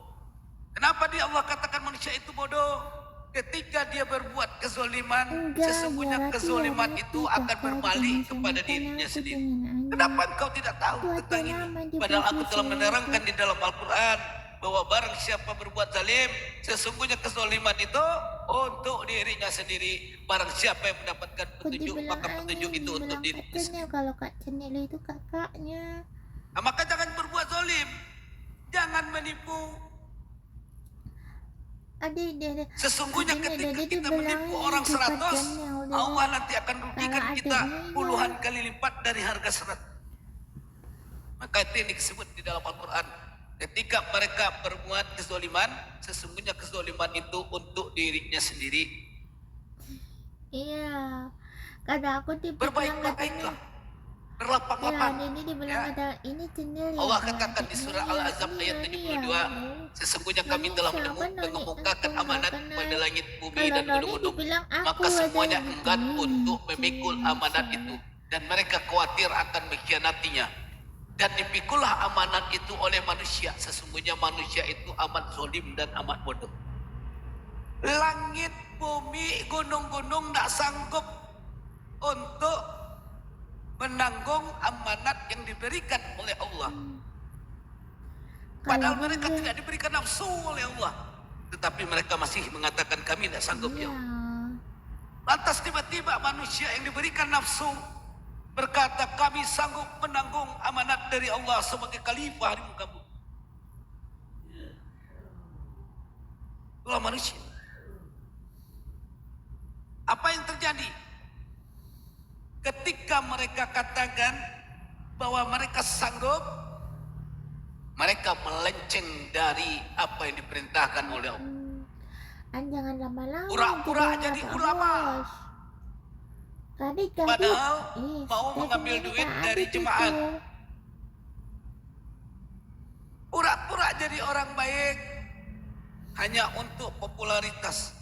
Kenapa Allah katakan manusia itu bodoh? Ketika dia berbuat kezoliman, sesungguhnya kezoliman itu akan berbalik kepada dirinya sendiri. Kenapa engkau tidak tahu tentang ini? Padahal aku telah menerangkan di dalam Al-Quran bahwa barang siapa berbuat zalim, sesungguhnya kezoliman itu untuk dirinya sendiri. Barang siapa yang mendapatkan petunjuk, maka petunjuk itu untuk dirinya sendiri. Kalau Kak Cenil itu kakaknya. Nah, maka jangan berbuat zalim, jangan menipu. Sesungguhnya ketika kita menipu orang 100, Allah nanti akan rugikan kita puluhan kali lipat dari harga 100. Maka itu yang disebut di dalam Al-Quran. Ketika mereka berbuat kezoliman, sesungguhnya kezoliman itu untuk dirinya sendiri. Iya, karena aku Berbaik-baiklah, berlapang-lapang. ini dibilang ada ini Cenil. Allah katakan di surah Al-Azab ayat 72, sesungguhnya kami telah mengemukakan amanat pada langit, bumi, dan gunung-gunung. Maka semuanya enggan untuk memikul amanat itu, dan mereka khawatir akan mengkhianatinya. Dan dipikulah amanat itu oleh manusia. Sesungguhnya manusia itu amat zalim dan amat bodoh. Langit, bumi, gunung-gunung tak sanggup untuk menanggung amanat yang diberikan oleh Allah. Padahal mereka tidak diberikan nafsu oleh Allah, tetapi mereka masih mengatakan kami tidak sanggup ya Allah. Lantas tiba-tiba manusia yang diberikan nafsu berkata kami sanggup menanggung amanat dari Allah sebagai khalifah di muka bumi. Itulah manusia. Apa yang terjadi? Ketika mereka katakan bahwa mereka sanggup, mereka melenceng dari apa yang diperintahkan oleh Allah. Jangan lama-lama. Pura-pura jadi ulama. Padahal mau mengambil duit dari jemaat. Pura-pura jadi orang baik hanya untuk popularitas,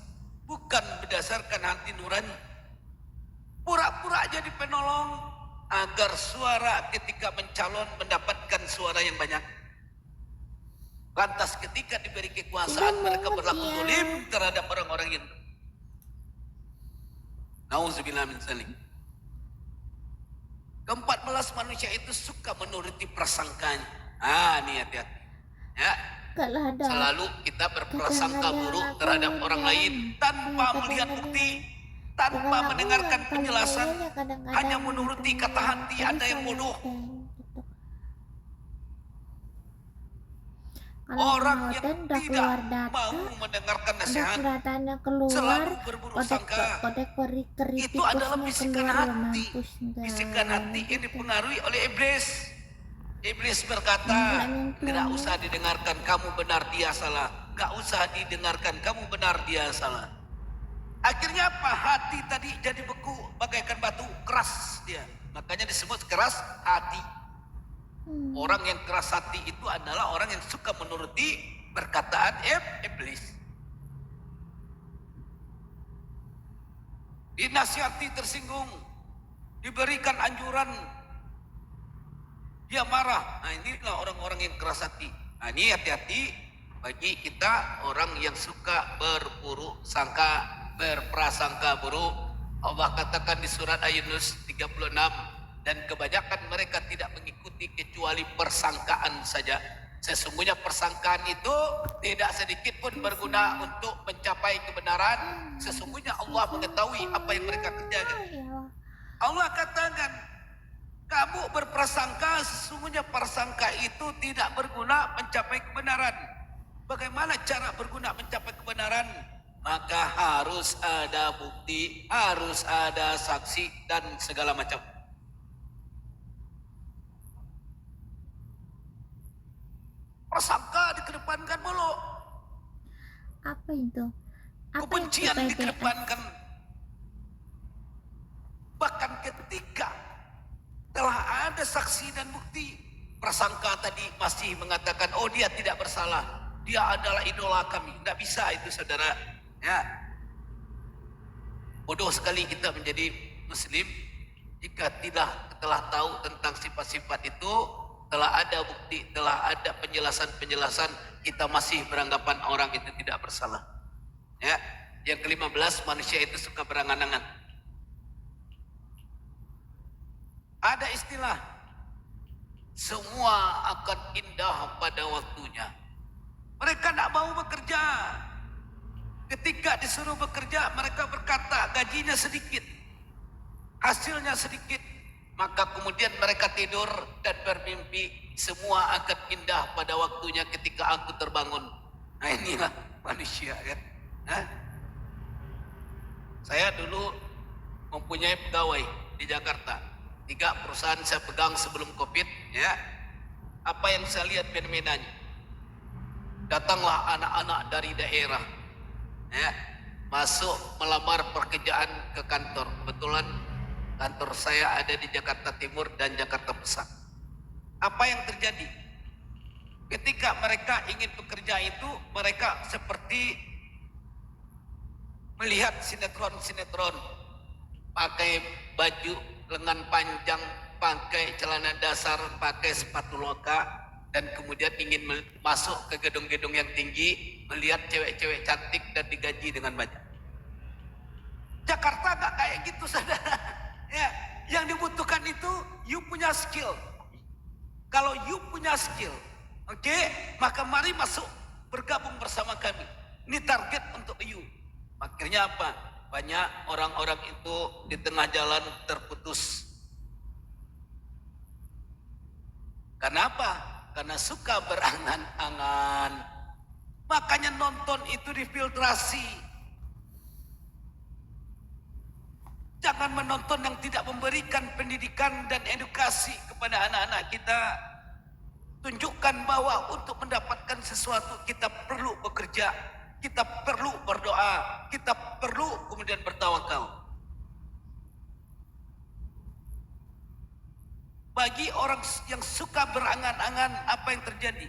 bukan berdasarkan hati nurani. Pura-pura jadi penolong agar suara ketika mencalon mendapatkan suara yang banyak. Lantas ketika diberi kekuasaan mereka berlaku zalim terhadap orang-orang yang nauzubillah min dzalik. Ke-14 manusia itu suka menuruti prasangkanya. Ini hati-hati. Ya. Selalu kita berprasangka buruk terhadap orang lain tanpa melihat bukti, tanpa mendengarkan penjelasan, hanya menuruti kata hati. Ada yang bodoh. Orang yang tidak mau mendengarkan nasihat, selalu berburu sangka, itu adalah bisikan hati. Bisikan hati yang dipengaruhi oleh iblis. Iblis berkata, tidak usah didengarkan, kamu benar, dia salah. Gak usah didengarkan, kamu benar, dia salah. Akhirnya apa? Hati tadi jadi beku bagaikan batu, keras dia. Makanya disebut keras hati. Orang yang keras hati itu adalah orang yang suka menuruti perkataan iblis. Dinasihati tersinggung, diberikan anjuran, dia marah. Inilah orang-orang yang keras hati. Ini hati-hati bagi kita orang yang suka berburuk sangka, berprasangka buruk. Allah katakan di surat Yunus 36, dan kebanyakan mereka tidak mengikuti kecuali persangkaan saja. Sesungguhnya persangkaan itu tidak sedikit pun berguna untuk mencapai kebenaran. Sesungguhnya Allah mengetahui apa yang mereka kerjakan. Allah katakan, kamu berprasangka, sesungguhnya persangka itu tidak berguna mencapai kebenaran. Bagaimana cara berguna mencapai kebenaran? Maka harus ada bukti, harus ada saksi dan segala macam. Prasangka dikedepankan mulu. Apa itu? Kebencian dikedepankan. Bahkan ketika telah ada saksi dan bukti. Prasangka tadi masih mengatakan, oh dia tidak bersalah, dia adalah idola kami. Tidak bisa itu saudara. Ya, bodoh sekali kita menjadi muslim jika telah tahu tentang sifat-sifat itu, telah ada bukti, telah ada penjelasan-penjelasan, kita masih beranggapan orang itu tidak bersalah. Ya, yang ke-15, manusia itu suka berangan-angan. Ada istilah, semua akan indah pada waktunya. Mereka tidak mau bekerja. Ketika disuruh bekerja, mereka berkata gajinya sedikit, hasilnya sedikit. Maka kemudian mereka tidur dan bermimpi, semua akan indah pada waktunya ketika aku terbangun. Nah inilah manusia kan. Hah? Saya dulu mempunyai pegawai di Jakarta. 3 perusahaan saya pegang sebelum Covid, ya. Apa yang saya lihat fenomenanya? Datanglah anak-anak dari daerah, ya, masuk melamar pekerjaan ke kantor. Kebetulan kantor saya ada di Jakarta Timur dan Jakarta Pusat. Apa yang terjadi? Ketika mereka ingin bekerja itu, mereka seperti melihat sinetron-sinetron, pakai baju lengan panjang, pakai celana dasar, pakai sepatu loka, dan kemudian ingin masuk ke gedung-gedung yang tinggi, melihat cewek-cewek cantik dan digaji dengan banyak. Jakarta nggak kayak gitu, saudara. Ya, yang dibutuhkan itu you punya skill. Kalau you punya skill, oke, maka mari masuk bergabung bersama kami. Ini target untuk you. Akhirnya apa? Banyak orang-orang itu di tengah jalan terputus. Kenapa? Karena suka berangan-angan. Makanya nonton itu difiltrasi. Jangan menonton yang tidak memberikan pendidikan dan edukasi kepada anak-anak kita. Tunjukkan bahwa untuk mendapatkan sesuatu kita perlu bekerja. Kita perlu berdoa, kita perlu kemudian bertawakal. Bagi orang yang suka berangan-angan, apa yang terjadi?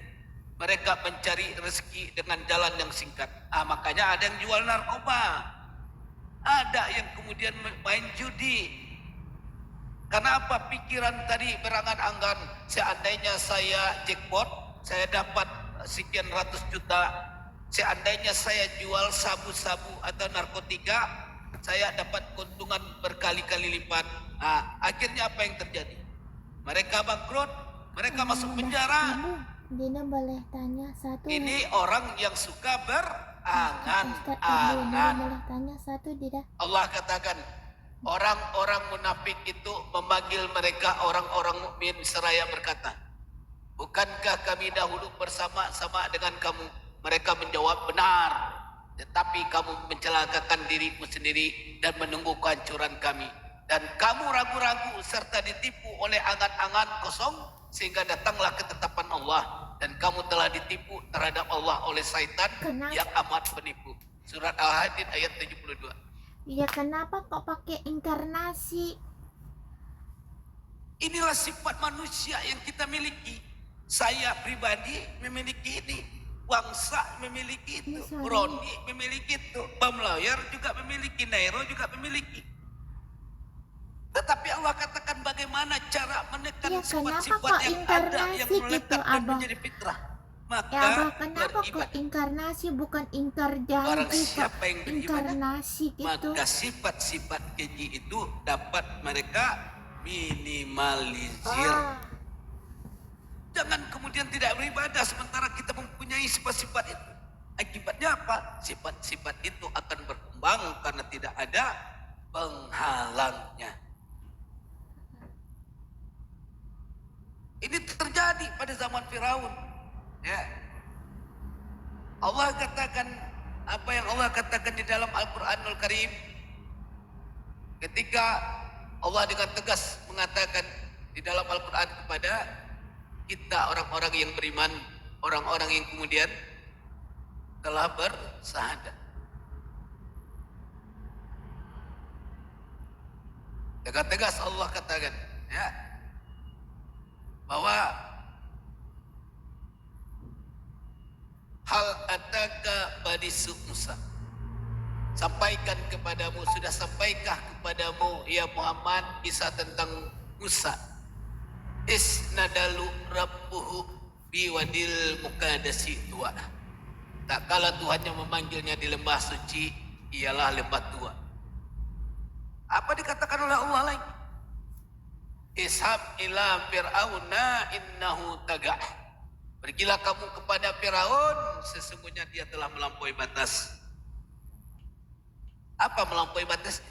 Mereka mencari rezeki dengan jalan yang singkat. Makanya ada yang jual narkoba. Ada yang kemudian main judi. Karena apa? Pikiran tadi berangan-angan. Seandainya saya jackpot, saya dapat sekian ratus juta. Seandainya saya jual sabu-sabu atau narkotika, saya dapat keuntungan berkali-kali lipat. Akhirnya apa yang terjadi? Mereka bangkrut, mereka masuk penjara. Dina boleh tanya satu? Ini orang yang suka berangan-angan. Boleh tanya satu, Dida? Allah katakan, orang-orang munafik itu memanggil mereka orang-orang mukmin seraya berkata, bukankah kami dahulu bersama-sama dengan kamu? Mereka menjawab, benar, tetapi kamu mencelakakan dirimu sendiri dan menunggu kehancuran kami. Dan kamu ragu-ragu serta ditipu oleh angan-angan kosong, sehingga datanglah ketetapan Allah. Dan kamu telah ditipu terhadap Allah oleh syaitan yang amat penipu. Surat Al-Hadid ayat 72. Ya kenapa kok pakai inkarnasi? Inilah sifat manusia yang kita miliki. Saya pribadi memiliki ini. Wangsa memiliki itu, Roni memiliki itu, Bam Lawyer juga memiliki, Nairo juga memiliki. Tetapi Allah katakan bagaimana cara menekan sifat-sifat yang ada yang melekatkan menjadi fitrah. Maka Abah, kenapa kok inkarnasi bukan ingkar barang janji? siapa yang beribadah, Inkarnasi gitu. maka sifat-sifat keji itu dapat mereka minimalisir. Jangan kemudian tidak beribadah sementara kita mempunyai sifat-sifat itu. Akibatnya apa? Sifat-sifat itu akan berkembang karena tidak ada penghalangnya. Ini terjadi pada zaman Firaun. Ya. Allah katakan apa yang Allah katakan di dalam Al-Qur'anul Karim. Ketika Allah dengan tegas mengatakan di dalam Al-Qur'an kepada kita orang-orang yang beriman, orang-orang yang kemudian telah bersahadat. Tegas-tegas Allah katakan, ya. bahwa hal ataka badisu Musa, sampaikan kepadamu, sudah sampaikah kepadamu ya Muhammad kisah tentang Musa? Isnadalu rabbuhu biwadil mukadasi tua. Tak kala Tuhannya memanggilnya di lembah suci, ialah lembah tua. Apa dikatakan oleh Allah lagi? Ishab ila fir'auna innahu tagah. Pergilah kamu kepada Firaun, sesungguhnya dia telah melampaui batas. Apa melampaui batas?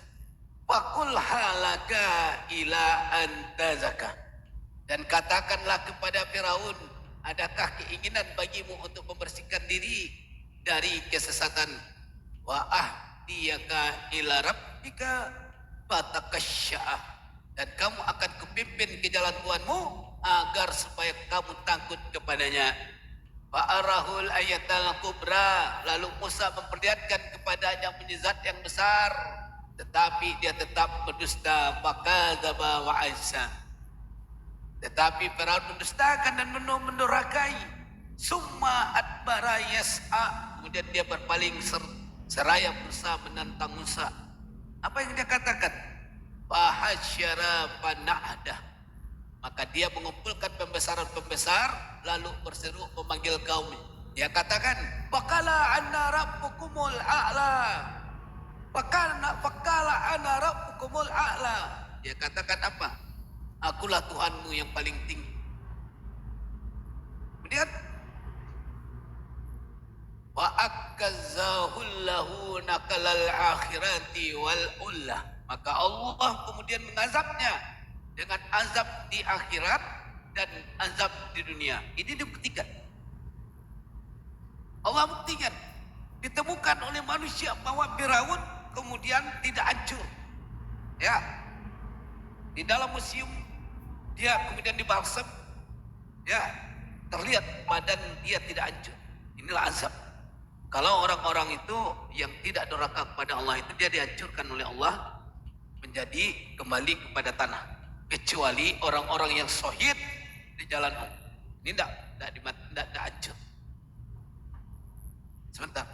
Faqul halaka ila antazaka. Dan katakanlah kepada Firaun, adakah keinginan bagimu untuk membersihkan diri dari kesesatan? Wa ahdiyaka ila rabbika fatakasya'ah. Dan kamu akan kupimpin ke jalan Tuhanmu agar supaya kamu takut kepadanya. Fa'arahul ayatal kubra. Lalu Musa memperlihatkan kepadanya mukjizat yang besar, tetapi dia tetap berdusta. Fakadzaba wa azza. Tetapi Firaun mendustakan dan mendurhakai. Summa adbara yas'a. Kemudian dia berpaling seraya berusaha menantang Musa. Apa yang dia katakan? Fahasyara pana'dah. Maka dia mengumpulkan pembesaran-pembesar lalu berseru memanggil kaumnya. Dia katakan, "Faqala anna rabbukumul a'la." Faqala anna rabbukumul a'la. Dia katakan apa? Akulah Tuhanmu yang paling tinggi. Kemudian wa akazzahullahu nakalal akhirati wal ullah. Maka Allah kemudian mengazabnya dengan azab di akhirat dan azab di dunia. Ini dibuktikan. Allah buktikan. Ditemukan oleh manusia bahwa Firaun kemudian tidak hancur. Ya. Di dalam museum dia kemudian dibalsem. Ya. Terlihat badan dia tidak hancur. Inilah azab. Kalau orang-orang itu yang tidak durhaka kepada Allah itu dia dihancurkan oleh Allah menjadi kembali kepada tanah, kecuali orang-orang yang syahid di jalan Allah. Ini tidak hancur. Sebentar.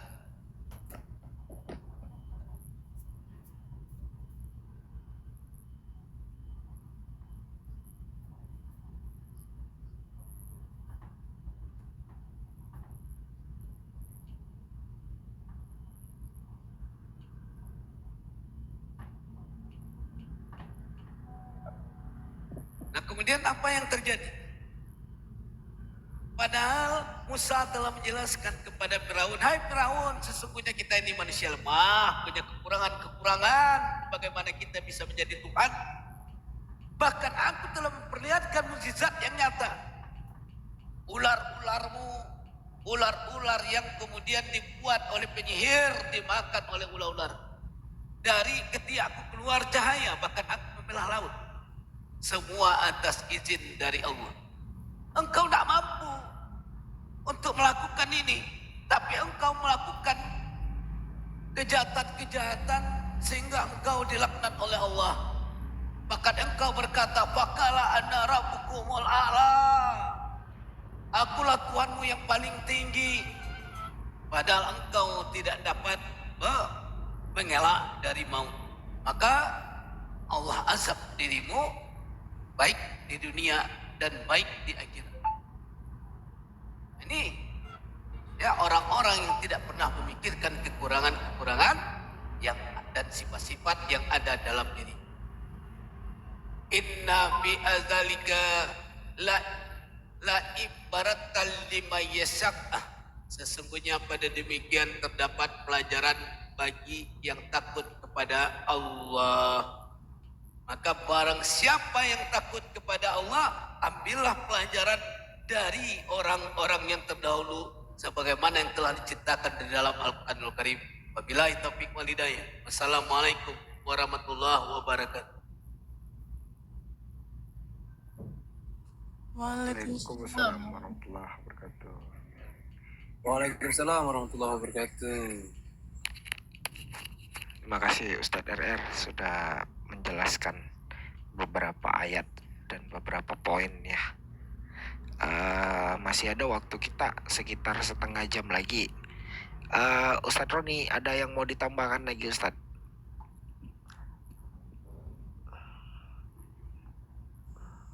Nah, kemudian apa yang terjadi? Padahal Musa telah menjelaskan kepada Firaun, "Hai Firaun, sesungguhnya kita ini manusia lemah, punya kekurangan-kekurangan. Bagaimana kita bisa menjadi Tuhan? Bahkan aku telah memperlihatkan mukjizat yang nyata. Ular-ular yang kemudian dibuat oleh penyihir, dimakan oleh ular-ular. Dari ketika aku keluar cahaya, bahkan aku membelah laut. Semua atas izin dari Allah. Engkau tidak mampu untuk melakukan ini, tapi engkau melakukan kejahatan-kejahatan sehingga engkau dilaknat oleh Allah. Bahkan engkau berkata, "Faqala ana rabbukumul a'la." Akulah Tuhanmu yang paling tinggi. Padahal engkau tidak dapat mengelak dari maut. Maka Allah azab dirimu baik di dunia dan baik di akhirat. Ini ya orang-orang yang tidak pernah memikirkan kekurangan-kekurangan yang dan sifat-sifat yang ada dalam diri. Inna fi azalika la ibaratal lima yasaqah. Sesungguhnya pada demikian terdapat pelajaran bagi yang takut kepada Allah. Maka barang siapa yang takut kepada Allah, ambillah pelajaran dari orang-orang yang terdahulu sebagaimana yang telah diceritakan di dalam Al-Qur'anul Karim. Wabillahi taufiq wal hidayah. Wassalamualaikum warahmatullahi wabarakatuh. Waalaikumsalam warahmatullahi wabarakatuh. Waalaikumsalam warahmatullahi wabarakatuh. Terima kasih Ustadz RR sudah menjelaskan beberapa ayat dan beberapa poin ya Masih ada waktu kita sekitar setengah jam lagi. Ustadz Roni, ada yang mau ditambahkan lagi Ustadz?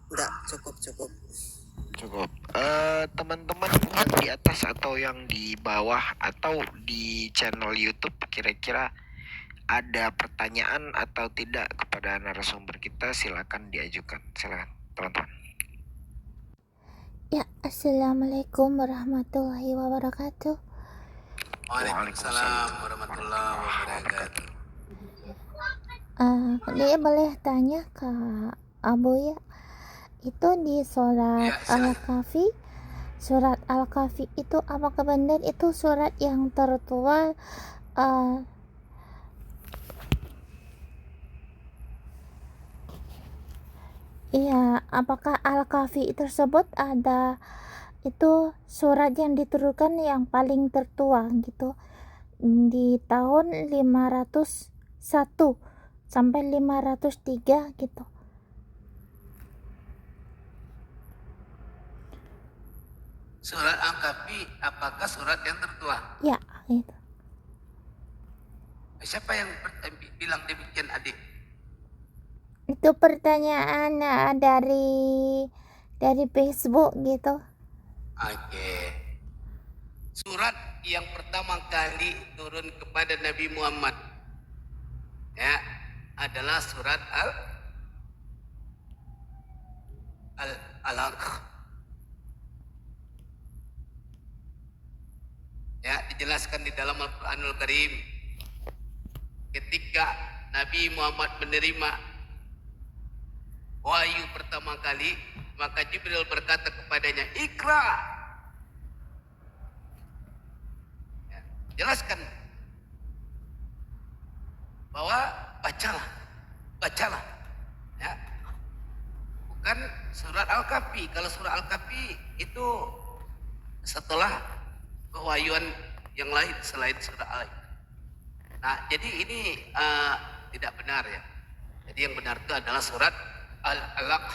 Enggak, cukup. Cukup. Teman-teman yang di atas atau yang di bawah atau di channel YouTube kira-kira ada pertanyaan atau tidak kepada narasumber kita, silakan diajukan. Silakan, teman-teman. Ya, Assalamualaikum warahmatullahi wabarakatuh. Waalaikumsalam warahmatullahi wabarakatuh. Dia boleh tanya ke Abu ya? Itu di surat Ya, silakan. Al-Kahfi. Surat Al-Kahfi itu apakah benar itu surat yang tertua? Iya, apakah Al-Kahfi tersebut ada itu surat yang diturunkan yang paling tertua gitu di tahun 501 sampai 503 gitu. Surat Al-Kahfi apakah surat yang tertua? Ya, itu. Siapa yang bilang demikian, adik? Itu pertanyaan dari Facebook gitu. Oke. Surat yang pertama kali turun kepada Nabi Muhammad ya adalah surat Al-Alaq. Ya, dijelaskan di dalam Al-Qur'anul Karim. Ketika Nabi Muhammad menerima wahyu pertama kali, maka Jibril berkata kepadanya, "Ikra." Ya, jelaskan bahwa bacalah. Ya. Bukan surat Al-Kahfi. Kalau surat Al-Kahfi itu setelah kewahyuan yang lain selain surat Al-Kahfi. Nah, jadi ini tidak benar ya. Jadi yang benar itu adalah surat Al-Alaq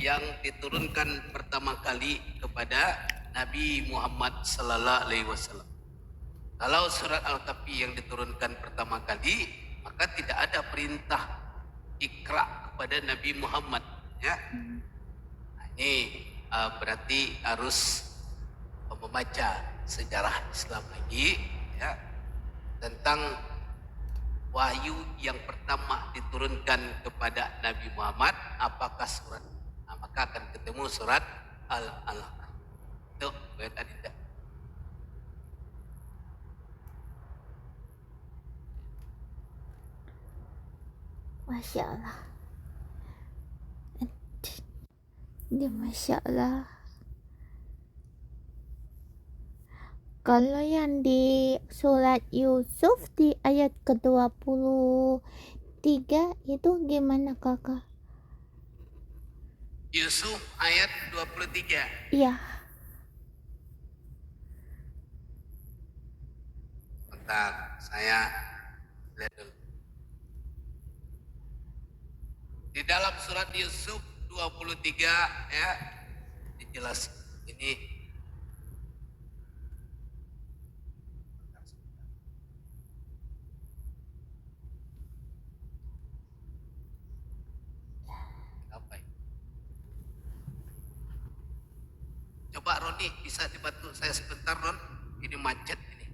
yang diturunkan pertama kali kepada Nabi Muhammad sallallahu alaihi wasallam. Kalau surat Al-Kahfi yang diturunkan pertama kali, maka tidak ada perintah ikra kepada Nabi Muhammad ya. Nah, ini berarti harus membaca sejarah Islam lagi ya, tentang wahyu yang pertama diturunkan kepada Nabi Muhammad apakah surat, maka akan ketemu surat Al-Alaq. Itu bayat adinda. Masya Allah. Dia Masya Allah. Kalau yang di surat Yusuf di ayat ke-23 itu gimana kakak? Yusuf ayat 23. Iya. Bentar, saya lihat dulu. Di dalam surat Yusuf 23 ya, dijelas ini. Apa ini? Coba Roni bisa dibantu saya sebentar, Ron. Ini macet ini.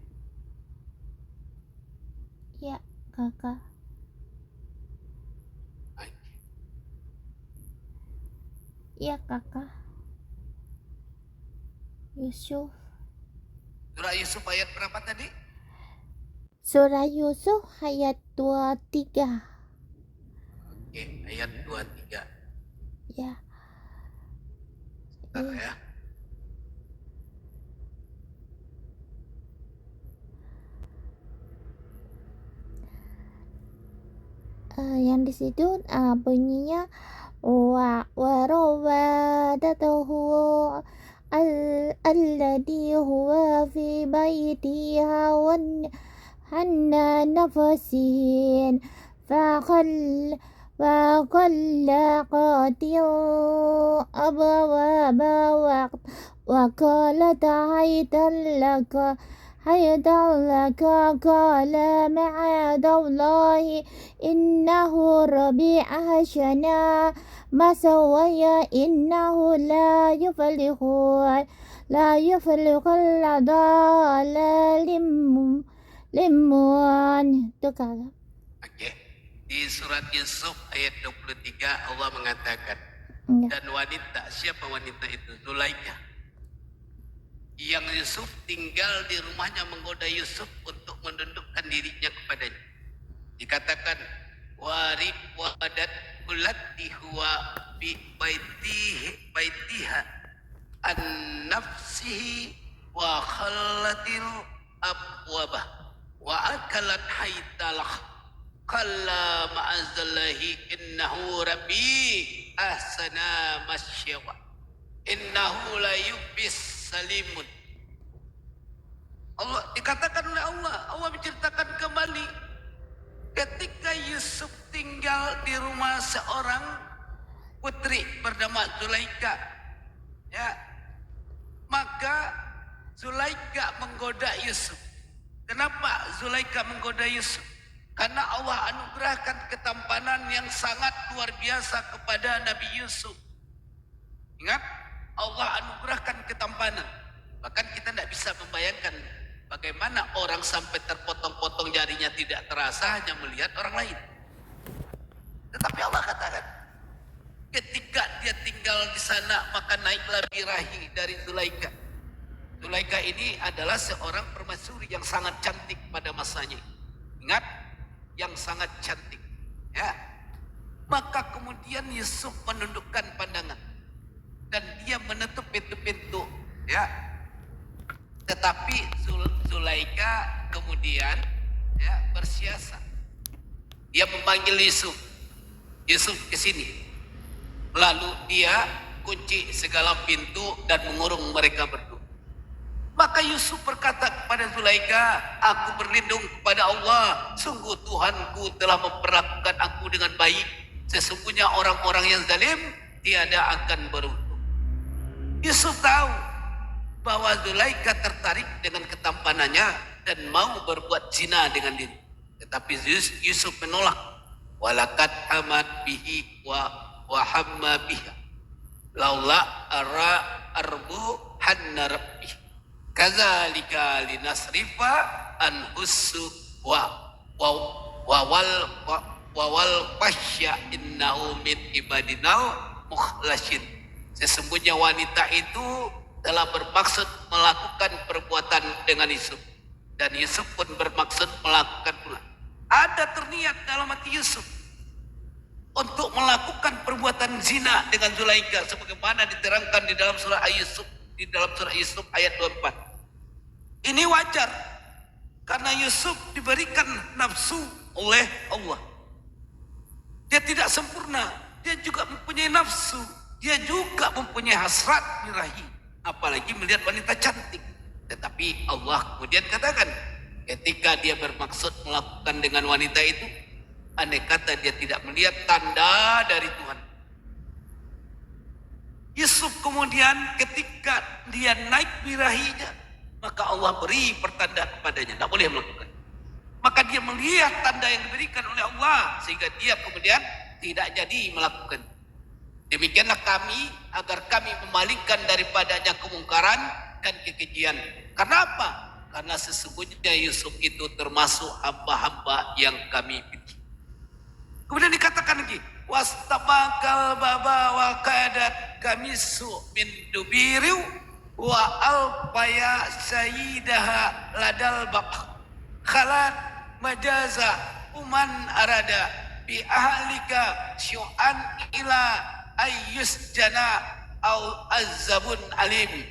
Ya kakak. Iya kakak. Yusuf. Surah Yusuf ayat berapa tadi? Surah Yusuf ayat 23. Oke, ayat 23. Ya. Bentar ya. Yang di situ bunyinya وراودته الذي هو في بيتها عن نفسه فغلقت الأبواب وقالت هيت لك قال معاذ الله إنه ربي أحسن مثواي إنه لا يفلح الظالمون. Itu kalau Oke. Di surat Yusuf ayat 23 Allah mengatakan, enggak. dan wanita, siapa wanita itu? Zulaikha. Yang Yusuf tinggal di rumahnya menggoda Yusuf untuk mendudukkan dirinya kepadanya. Dikatakan wadat ulati huwa bi baitiha an nafsihi wa khallatil abwabah wa akalat haytalah qalla ma'azallahi innahu rabbi ahsana masyawa innahu la yubis salimun. Allah dikatakan oleh Allah menceritakan kembali ketika Yusuf tinggal di rumah seorang putri bernama Zulaikha, ya, maka Zulaikha menggoda Yusuf. Kenapa Zulaikha menggoda Yusuf? Karena Allah anugerahkan ketampanan yang sangat luar biasa kepada Nabi Yusuf. Ingat, Allah anugerahkan ketampanan. Bahkan kita tidak bisa membayangkan bagaimana orang sampai terpotong-potong jarinya tidak terasa hanya melihat orang lain. Tetapi Allah katakan, ketika dia tinggal di sana maka naiklah birahi dari Zulaikha. Zulaikha ini adalah seorang permaisuri yang sangat cantik pada masanya. Ingat, yang sangat cantik. Ya. Maka kemudian Yusuf menundukkan pandangan dan dia menutup pintu-pintu, ya. Tetapi Zulaikha kemudian, ya, bersiasat. Dia memanggil Yusuf ke sini. Lalu dia kunci segala pintu dan mengurung mereka berdua. Maka Yusuf berkata kepada Zulaikha, aku berlindung kepada Allah. Sungguh Tuhanku telah memperlakukan aku dengan baik. Sesungguhnya orang-orang yang zalim tiada akan beruntung. Yusuf tahu bahwa Zulaikha tertarik dengan ketampanannya dan mau berbuat zina dengan diri. Tetapi Yusuf menolak. Walakat hamad bihi wa hamma biha laula arbu hanna rabbih kadzalika linasrifa an hussu wal pasya innahu min ibadinal mukhlasin. Sesungguhnya wanita itu telah bermaksud melakukan perbuatan dengan Yusuf dan Yusuf pun bermaksud melakukan pula. Ada terniat dalam hati Yusuf untuk melakukan perbuatan zina dengan Zulaikha sebagaimana diterangkan di dalam surah Yusuf ayat 24. Ini wajar karena Yusuf diberikan nafsu oleh Allah. Dia tidak sempurna, dia juga mempunyai nafsu, dia juga mempunyai hasrat birahi, apalagi melihat wanita cantik. Tetapi Allah kemudian katakan, ketika dia bermaksud melakukan dengan wanita itu, andai kata dia tidak melihat tanda dari Tuhan. Yusuf kemudian ketika dia naik birahinya, maka Allah beri pertanda kepadanya, tak boleh melakukan. Maka dia melihat tanda yang diberikan oleh Allah, sehingga dia kemudian tidak jadi melakukan. Demikianlah kami, agar kami memalingkan daripadanya kemungkaran dan kekejian. Karena apa? Karena sesungguhnya Yusuf itu termasuk hamba-hamba yang kami pilih. Kemudian dikatakan lagi, wastabakal baba wa kadat kamisu min dubiriu wa alfaya sayyidaha ladal bab khalat majaza uman arada bi ahlika syu'an ila ayyus jana au azabun alim.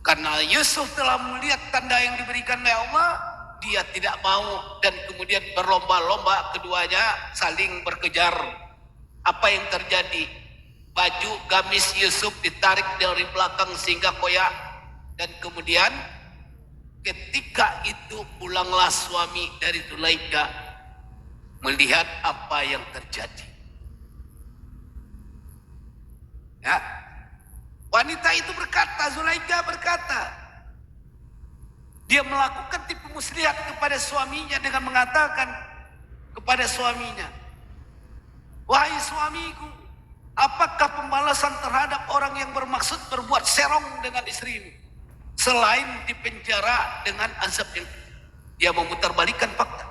Karena Yusuf telah melihat tanda yang diberikan oleh Allah, dia tidak mau dan kemudian berlomba-lomba keduanya saling berkejar. Apa yang terjadi? Baju gamis Yusuf ditarik dari belakang sehingga koyak, dan kemudian ketika itu pulanglah suami dari Zulaikha melihat apa yang terjadi. Ya. Wanita itu berkata, Zulaikha berkata, dia melakukan tipu muslihat kepada suaminya dengan mengatakan kepada suaminya, wahai suamiku, apakah pembalasan terhadap orang yang bermaksud berbuat serong dengan istrimu selain dipenjara dengan azab yang dia memutarbalikkan fakta.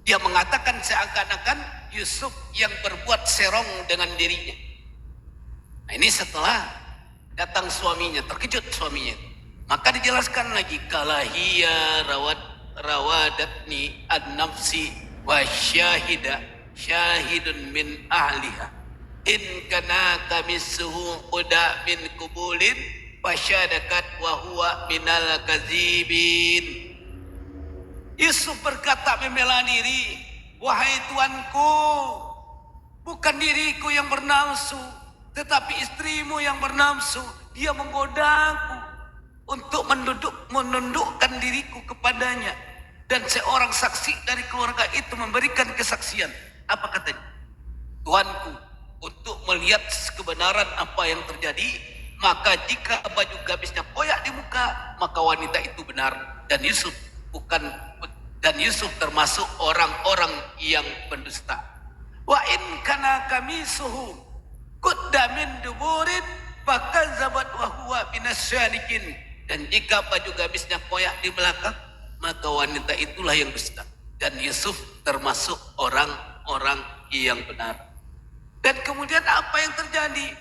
Dia mengatakan seakan-akan Yusuf yang berbuat serong dengan dirinya. Nah, ini setelah datang suaminya, terkejut suaminya. Maka dijelaskan lagi, kalahia rawadatni an-nafsi wa syahidun min ahliha in kana kamisuhu quda min kubulin fasyadakat wa huwa minal kazibin. Yusuf berkata membela diri, wahai tuanku, bukan diriku yang bernafsu, tetapi istrimu yang bernafsu. Dia menggodaku untuk menundukkan diriku kepadanya. Dan seorang saksi dari keluarga itu memberikan kesaksian. Apa katanya? Tuanku, untuk melihat kebenaran apa yang terjadi, maka jika baju gamisnya koyak di muka, maka wanita itu benar. Dan Yusuf termasuk orang-orang yang pendusta. Wa in kana kamisuhu qudda min duburin fakazzabat wa huwa minasyadikin. Dan jika baju gamisnya koyak di belakang, maka wanita itulah yang dusta. Dan Yusuf termasuk orang-orang yang benar. Dan kemudian apa yang terjadi?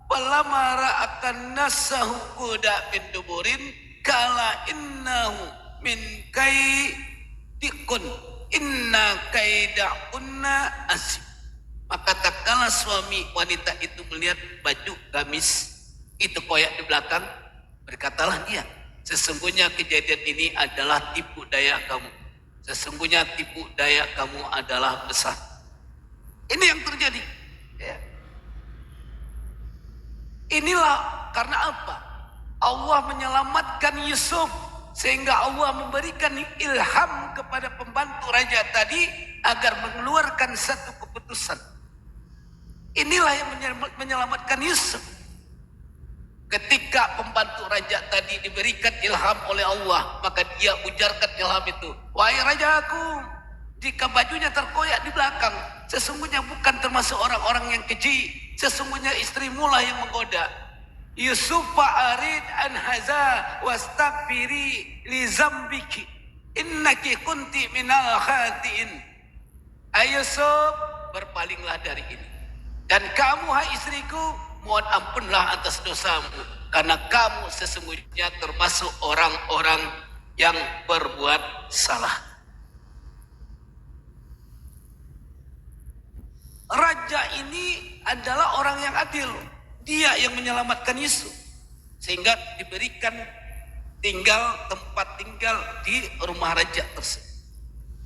Palama ra'akan nasahu qudda min duburin kala innahu min kaidikun inna kaidakunna asib. Maka tak kala suami wanita itu melihat baju gamis itu koyak di belakang, berkatalah dia, sesungguhnya kejadian ini adalah tipu daya kamu. Sesungguhnya tipu daya kamu adalah besar. Ini yang terjadi. Ya. Inilah karena apa? Allah menyelamatkan Yusuf, sehingga Allah memberikan ilham kepada pembantu raja tadi agar mengeluarkan satu keputusan. Inilah yang menyelamatkan Yusuf. Ketika pembantu raja tadi diberikan ilham oleh Allah, maka dia ujarkan ilham itu, wahai rajaku, jika bajunya terkoyak di belakang, sesungguhnya bukan termasuk orang-orang yang keji, sesungguhnya istrimu lah yang menggoda. Yusuf fa'arid an haza wastaghfiri li zambiki innaki kunti minal khatiin. Hai Yusuf, berpalinglah dari ini, dan kamu hai istriku, mohon ampunlah atas dosamu, karena kamu sesungguhnya termasuk orang-orang yang berbuat salah. Raja ini adalah orang yang adil. Dia yang menyelamatkan Yusuf, sehingga diberikan tempat tinggal di rumah raja tersebut.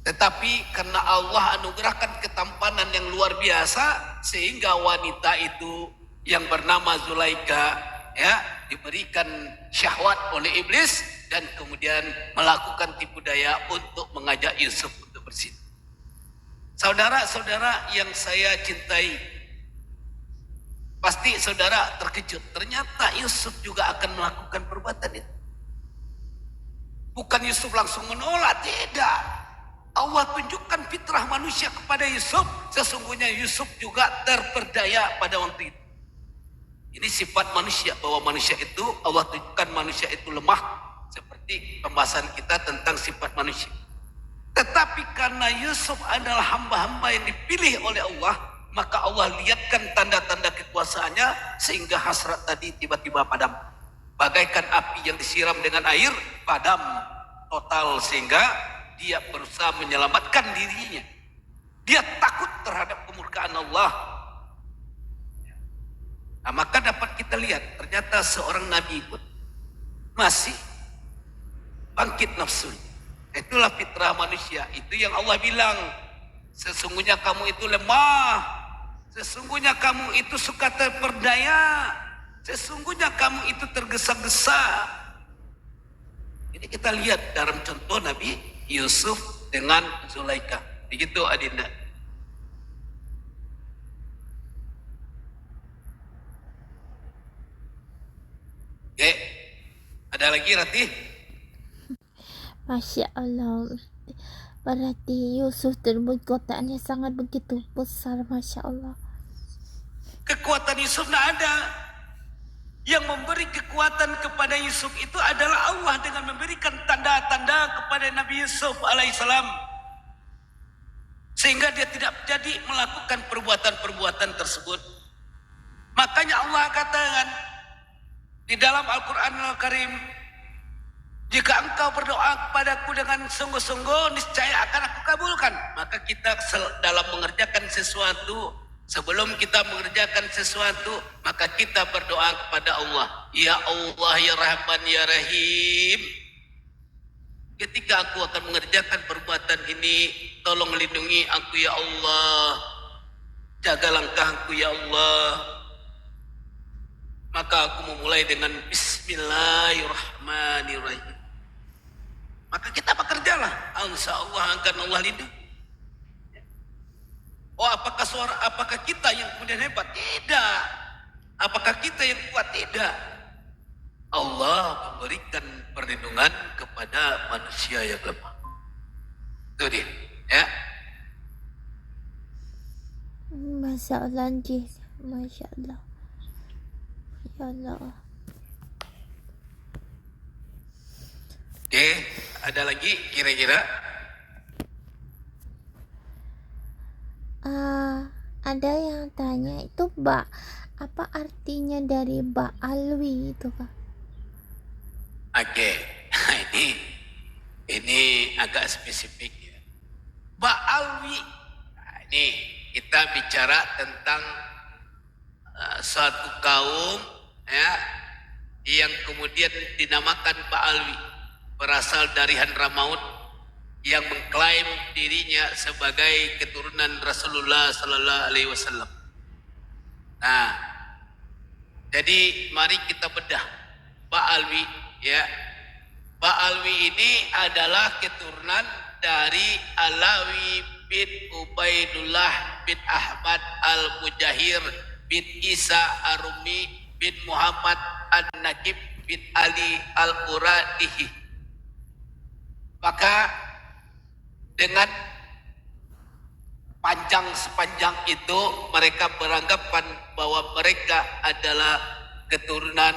Tetapi karena Allah anugerahkan ketampanan yang luar biasa, sehingga wanita itu yang bernama Zulaikha ya diberikan syahwat oleh iblis dan kemudian melakukan tipu daya untuk mengajak Yusuf untuk berzina. Saudara-saudara yang saya cintai, pasti saudara terkejut. Ternyata Yusuf juga akan melakukan perbuatan itu. Bukan Yusuf langsung menolak, tidak. Allah tunjukkan fitrah manusia kepada Yusuf. Sesungguhnya Yusuf juga terperdaya pada waktu itu. Ini sifat manusia, bahwa manusia itu, Allah tunjukkan manusia itu lemah. Seperti pembahasan kita tentang sifat manusia. Tetapi karena Yusuf adalah hamba-hamba yang dipilih oleh Allah, maka Allah lihatkan tanda-tanda kekuasaannya sehingga hasrat tadi tiba-tiba padam. Bagaikan api yang disiram dengan air, padam total, sehingga dia berusaha menyelamatkan dirinya. Dia takut terhadap kemurkaan Allah. Nah, maka dapat kita lihat ternyata seorang nabi pun masih bangkit nafsunya. Itulah fitrah manusia. Itu yang Allah bilang, sesungguhnya kamu itu lemah, sesungguhnya kamu itu suka terperdaya, sesungguhnya kamu itu tergesa-gesa. Ini kita lihat dalam contoh Nabi Yusuf dengan Zulaika. Begitu Adinda. Oke, ada lagi Rati? Masya Allah. Berarti Yusuf tersebut kotaannya sangat begitu besar, Masya Allah. Kekuatan Yusuf tidak ada. Yang memberi kekuatan kepada Yusuf itu adalah Allah dengan memberikan tanda-tanda kepada Nabi Yusuf alaihissalam. Sehingga dia tidak jadi melakukan perbuatan-perbuatan tersebut. Makanya Allah katakan di dalam Al-Quran Al-Karim, jika engkau berdoa kepadaku dengan sungguh-sungguh, niscaya akan aku kabulkan. Maka kita dalam mengerjakan sesuatu, sebelum kita mengerjakan sesuatu, maka kita berdoa kepada Allah. Ya Allah, ya Rahman, ya Rahim. Ketika aku akan mengerjakan perbuatan ini, tolong lindungi aku ya Allah. Jaga langkahku ya Allah. Maka aku memulai dengan Bismillahirrahmanirrahim. Maka kita bekerjalah. Insya Allah akan Allah lindungi. Oh, apakah kita yang kemudian hebat? Tidak. Apakah kita yang kuat? Tidak. Allah memberikan perlindungan kepada manusia yang lemah. Itu dia, ya. Masya Allah, Jis. Masya Allah. Ya Allah. Oke, ada lagi kira-kira? Ada yang tanya itu apa artinya dari Ba'alwi itu, Kak? Oke, ini agak spesifik ya. Ba'alwi. Nah, ini kita bicara tentang suatu kaum ya yang kemudian dinamakan Ba'alwi, berasal dari Hadramaut, yang mengklaim dirinya sebagai keturunan Rasulullah Sallallahu Alaihi Wasallam. Nah, jadi mari kita bedah Ba'alwi ya. Ba'alwi ini adalah keturunan dari Alawi bin Ubaidullah bin Ahmad al-Mujahir bin Isa Arumi bin Muhammad an-Nakib bin Ali al-Quradihi. Maka dengan panjang sepanjang itu mereka beranggapan bahwa mereka adalah keturunan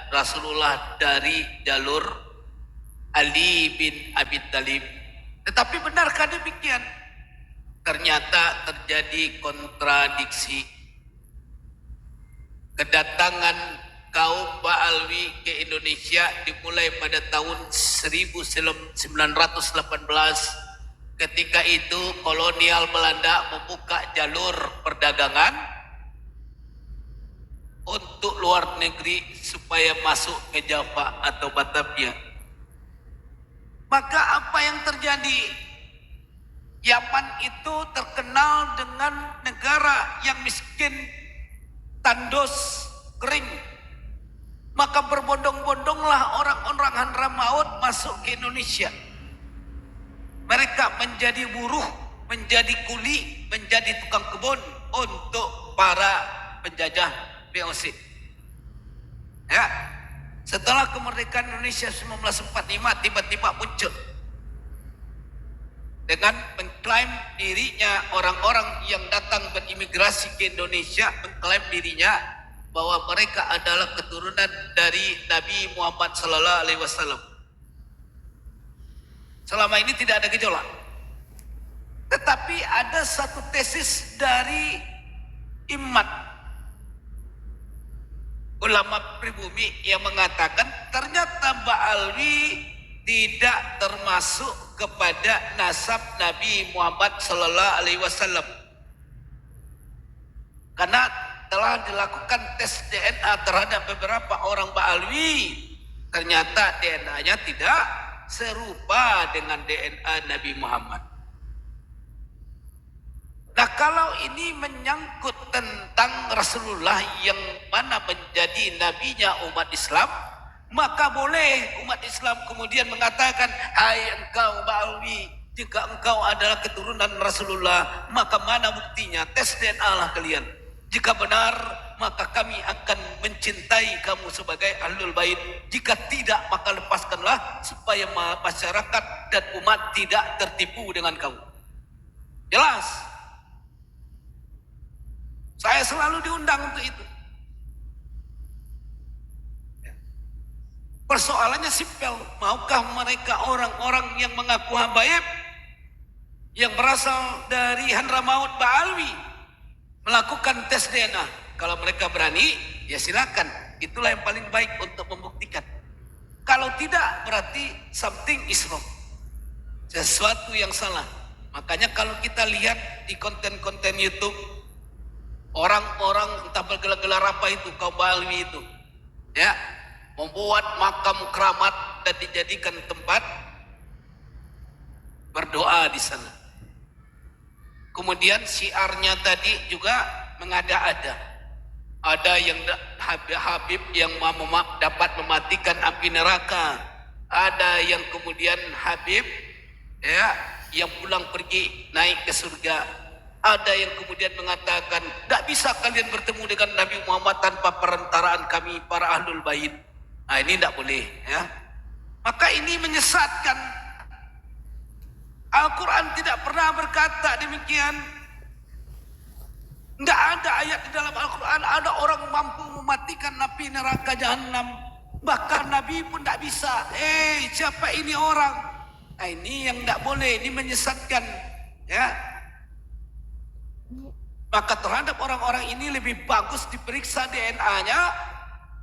Rasulullah dari jalur Ali bin Abi Thalib. Tetapi benarkah demikian? Ternyata terjadi kontradiksi. Kedatangan kaum Ba'alwi ke Indonesia dimulai pada tahun 1918. Ketika itu kolonial Belanda membuka jalur perdagangan untuk luar negeri supaya masuk ke Java atau Batavia. Maka apa yang terjadi? Yaman itu terkenal dengan negara yang miskin, tandos, kering. Maka berbondong-bondonglah orang-orang Hadramaut masuk ke Indonesia. Mereka menjadi buruh, menjadi kuli, menjadi tukang kebun untuk para penjajah VOC. Ya, setelah kemerdekaan Indonesia 1945 tiba-tiba muncul dengan mengklaim dirinya orang-orang yang datang berimigrasi ke Indonesia, mengklaim dirinya bahwa mereka adalah keturunan dari Nabi Muhammad Sallallahu Alaihi Wasallam. Selama ini tidak ada gejolak. Tetapi ada satu tesis dari Immat, ulama pribumi, yang mengatakan ternyata Ba'alwi tidak termasuk kepada nasab Nabi Muhammad Sallallahu Alaihi Wasallam. Karena telah dilakukan tes DNA terhadap beberapa orang Ba'alwi, ternyata DNA-nya tidak serupa dengan DNA Nabi Muhammad. Nah, kalau ini menyangkut tentang Rasulullah yang mana menjadi nabinya umat Islam, maka boleh umat Islam kemudian mengatakan, hai engkau Ba'alwi, Jika engkau adalah keturunan Rasulullah, maka mana buktinya? Tes DNA lah kalian. Jika benar, maka kami akan mencintai kamu sebagai Ahlul Bait. Jika tidak, maka lepaskanlah supaya masyarakat dan umat tidak tertipu dengan kamu. Jelas. Saya selalu diundang untuk itu. Persoalannya simpel, maukah mereka orang-orang yang mengaku habaib, yang berasal dari Hadramaut Ba'alwi, melakukan tes DNA? Kalau mereka berani, ya silakan. Itulah yang paling baik untuk membuktikan. Kalau tidak, berarti something is wrong. Sesuatu yang salah. Makanya kalau kita lihat di konten-konten YouTube, orang-orang entah bergelar-gelar apa itu, kaum Ba'alwi itu, ya, membuat makam keramat dan dijadikan tempat berdoa di sana. Kemudian syiarnya tadi juga mengada-ada. Ada yang Habib yang dapat mematikan api neraka. Ada yang kemudian Habib ya yang pulang pergi naik ke surga. Ada yang kemudian mengatakan, tidak bisa kalian bertemu dengan Nabi Muhammad tanpa perantaraan kami para Ahlul Bait. Nah, ini tidak boleh, ya. Maka ini menyesatkan. Al-Quran tidak pernah berkata demikian. Tidak ada ayat di dalam Al-Quran ada orang mampu mematikan api neraka jahanam. Bahkan Nabi pun tidak bisa. Siapa ini orang? Nah, ini yang tidak boleh. Ini menyesatkan, ya. Maka terhadap orang-orang ini lebih bagus diperiksa DNA-nya.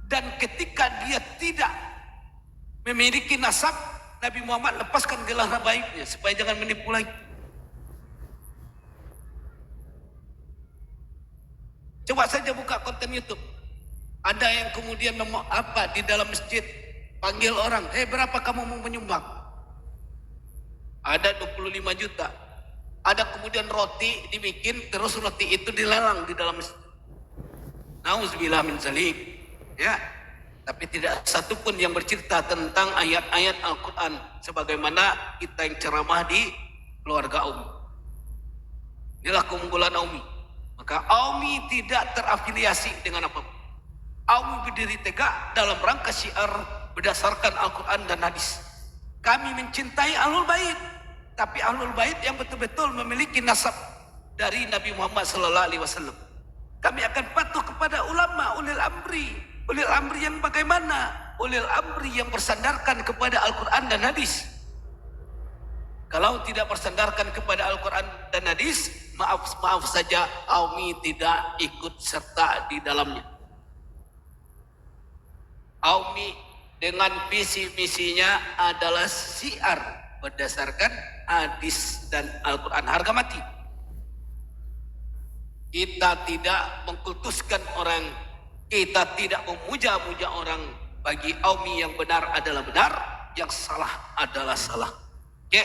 Dan ketika dia tidak memiliki nasab, Nabi Muhammad lepaskan gelar baiknya supaya jangan menipu lagi. Coba saja buka konten YouTube. Ada yang kemudian di dalam masjid panggil orang, berapa kamu mau menyumbang? Ada 25 juta. Ada kemudian roti dibikin, terus roti itu dilelang di dalam masjid. Nauzubillah min zalik. Ya, tapi tidak satupun yang bercerita tentang ayat-ayat Al-Quran sebagaimana kita yang ceramah di keluarga Umi. Inilah keunggulan Umi. Maka Umi tidak terafiliasi dengan apapun. Umi berdiri tegak dalam rangka syiar berdasarkan Al-Quran dan hadis. Kami mencintai Ahlul Bait, tapi Ahlul Bait yang betul-betul memiliki nasab dari Nabi Muhammad SAW. Kami akan patuh kepada ulama ulil amri. Ulil amri yang bagaimana? Ulil amri yang bersandarkan kepada Al-Quran dan hadis. Kalau tidak bersandarkan kepada Al-Quran dan hadis, maaf saja, Umi tidak ikut serta di dalamnya. Umi dengan visi misinya adalah syiar berdasarkan hadis dan Al-Quran, harga mati. Kita tidak mengkultuskan orang, kita tidak memuja-muja orang. Bagi Umi yang benar adalah benar, yang salah adalah salah. Oke?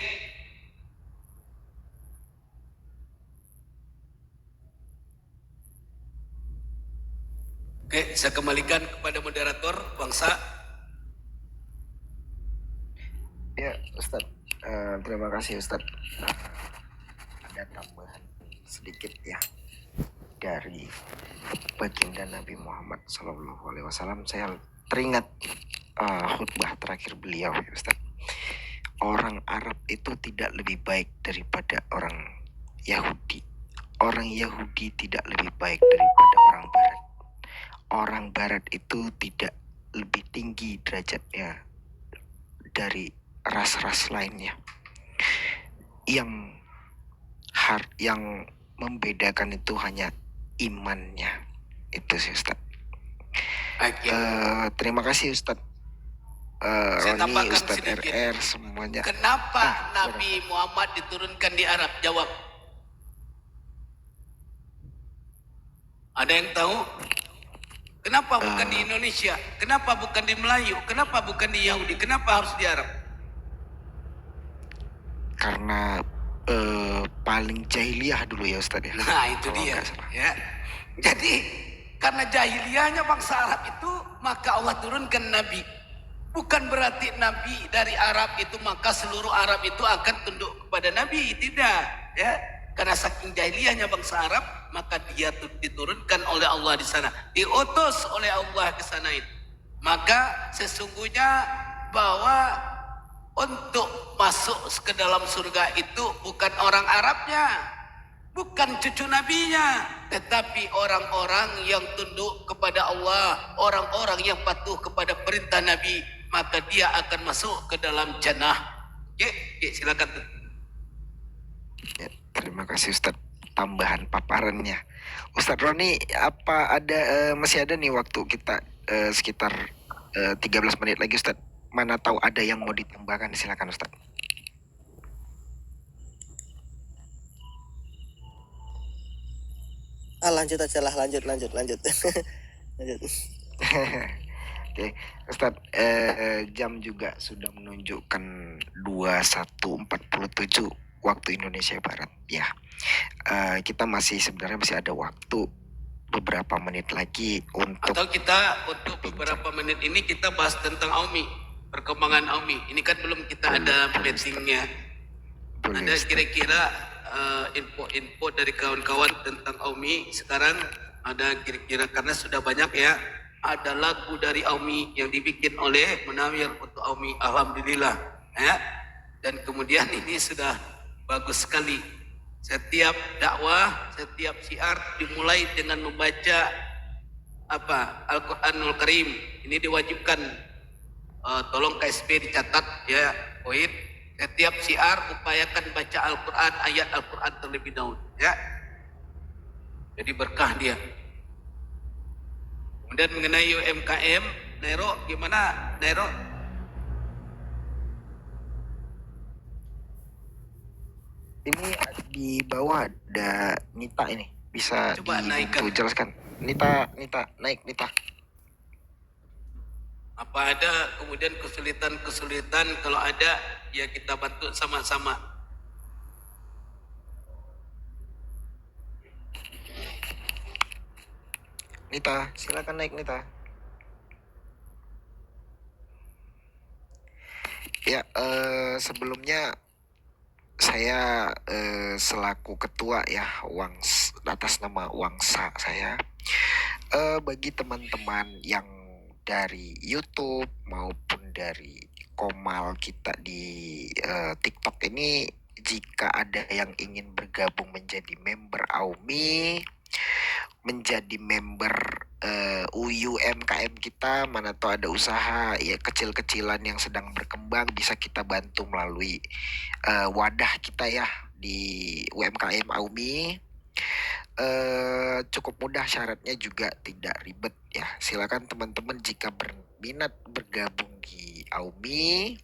Oke, saya kembalikan kepada moderator bangsa. Ya, Ustaz. Terima kasih, Ustaz. Ada tambahan sedikit ya dari baginda Nabi Muhammad SAW. Saya teringat khutbah terakhir beliau, ya Ustaz. Orang Arab itu tidak lebih baik daripada orang Yahudi. Orang Yahudi tidak lebih baik daripada orang Barat. Orang Barat itu tidak lebih tinggi derajatnya dari ras-ras lainnya. Yang membedakan itu hanya imannya. Itu sih Ustaz. Terima kasih Ustaz. Roni, Ustaz RR, semuanya. Kenapa Nabi Muhammad diturunkan di Arab? Jawab. Ada yang tahu? Kenapa bukan di Indonesia? Kenapa bukan di Melayu? Kenapa bukan di Yahudi? Kenapa harus di Arab? Karena paling jahiliyah dulu ya Ustaz ya. Nah itu dia ya. Jadi karena jahiliyahnya bangsa Arab itu, maka Allah turunkan Nabi Bukan berarti Nabi dari Arab itu maka seluruh Arab itu akan tunduk kepada Nabi, tidak, ya. Karena saking jahiliyahnya bangsa Arab, maka dia diturunkan oleh Allah di sana, diutus oleh Allah ke sana itu. Maka sesungguhnya bahwa untuk masuk ke dalam surga itu bukan orang Arabnya, bukan cucu nabinya, tetapi orang-orang yang tunduk kepada Allah, orang-orang yang patuh kepada perintah Nabi, maka dia akan masuk ke dalam jannah. Oke, silakan. Ya, terima kasih Ustadz tambahan paparannya. Ustadz Roni, apa ada masih ada nih waktu kita sekitar 13 menit lagi Ustadz. Mana tahu ada yang mau ditambahkan, silakan Ustadz. Lanjut aja lah, lanjut. Lanjut. Oke, Ustadz, jam juga sudah menunjukkan 21.47 waktu Indonesia Barat ya. Kita sebenarnya masih ada waktu beberapa menit lagi untuk Atau kita untuk beberapa menit ini kita bahas tentang Aumi, perkembangan Aumi. Ini kan belum kita ada meetingnya. boleh, Ada Ustadz. kira-kira info-info dari kawan-kawan tentang Aumi sekarang ada kira-kira, karena sudah banyak ya. Ada lagu dari Aumi yang dibikin oleh Munawir untuk Aumi, alhamdulillah ya. Dan kemudian ini sudah bagus sekali. Setiap dakwah, setiap syiar dimulai dengan membaca Al-Qur'anul Karim. Ini diwajibkan. Tolong KSP dicatat ya, poin. Setiap syiar upayakan baca Al-Quran, ayat Al-Quran terlebih dahulu ya. Jadi berkah dia. Kemudian mengenai UMKM, Nairo gimana Nairo? Ini di bawah ada Nita ini, bisa Coba naikkan. dijelaskan. Nita, naik Nita. Apa ada kemudian kesulitan-kesulitan? Kalau ada ya kita bantu sama-sama. Nita, silakan naik Nita. Ya, sebelumnya saya selaku ketua ya atas nama Wangsa saya, bagi teman-teman yang dari YouTube maupun dari Komal kita di TikTok ini, jika ada yang ingin bergabung menjadi member Aumi, menjadi member UMKM kita, mana tahu ada usaha ya kecil-kecilan yang sedang berkembang, bisa kita bantu melalui wadah kita ya di UMKM Aumi. Cukup mudah, syaratnya juga tidak ribet ya. Silakan teman-teman jika berminat bergabung di Aumi,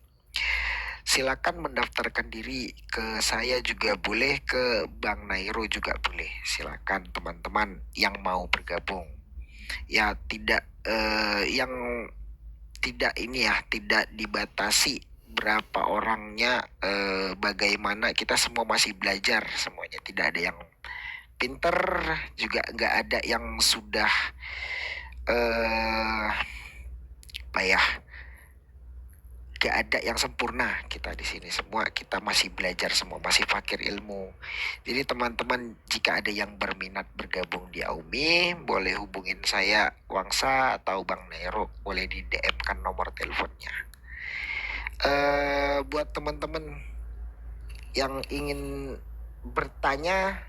silakan mendaftarkan diri ke saya juga boleh, ke Bang Nairo juga boleh. Silakan teman-teman yang mau bergabung. Ya tidak yang tidak ini ya, tidak dibatasi berapa orangnya, bagaimana, kita semua masih belajar semuanya. Tidak ada yang pinter, juga nggak ada yang sudah apa ya, gak ada yang sempurna. Kita di sini semua kita masih belajar, semua masih fakir ilmu. Jadi teman-teman jika ada yang berminat bergabung di Aumi, boleh hubungin saya Wangsa atau Bang Nairo, boleh di DM kan nomor teleponnya. Buat teman-teman yang ingin bertanya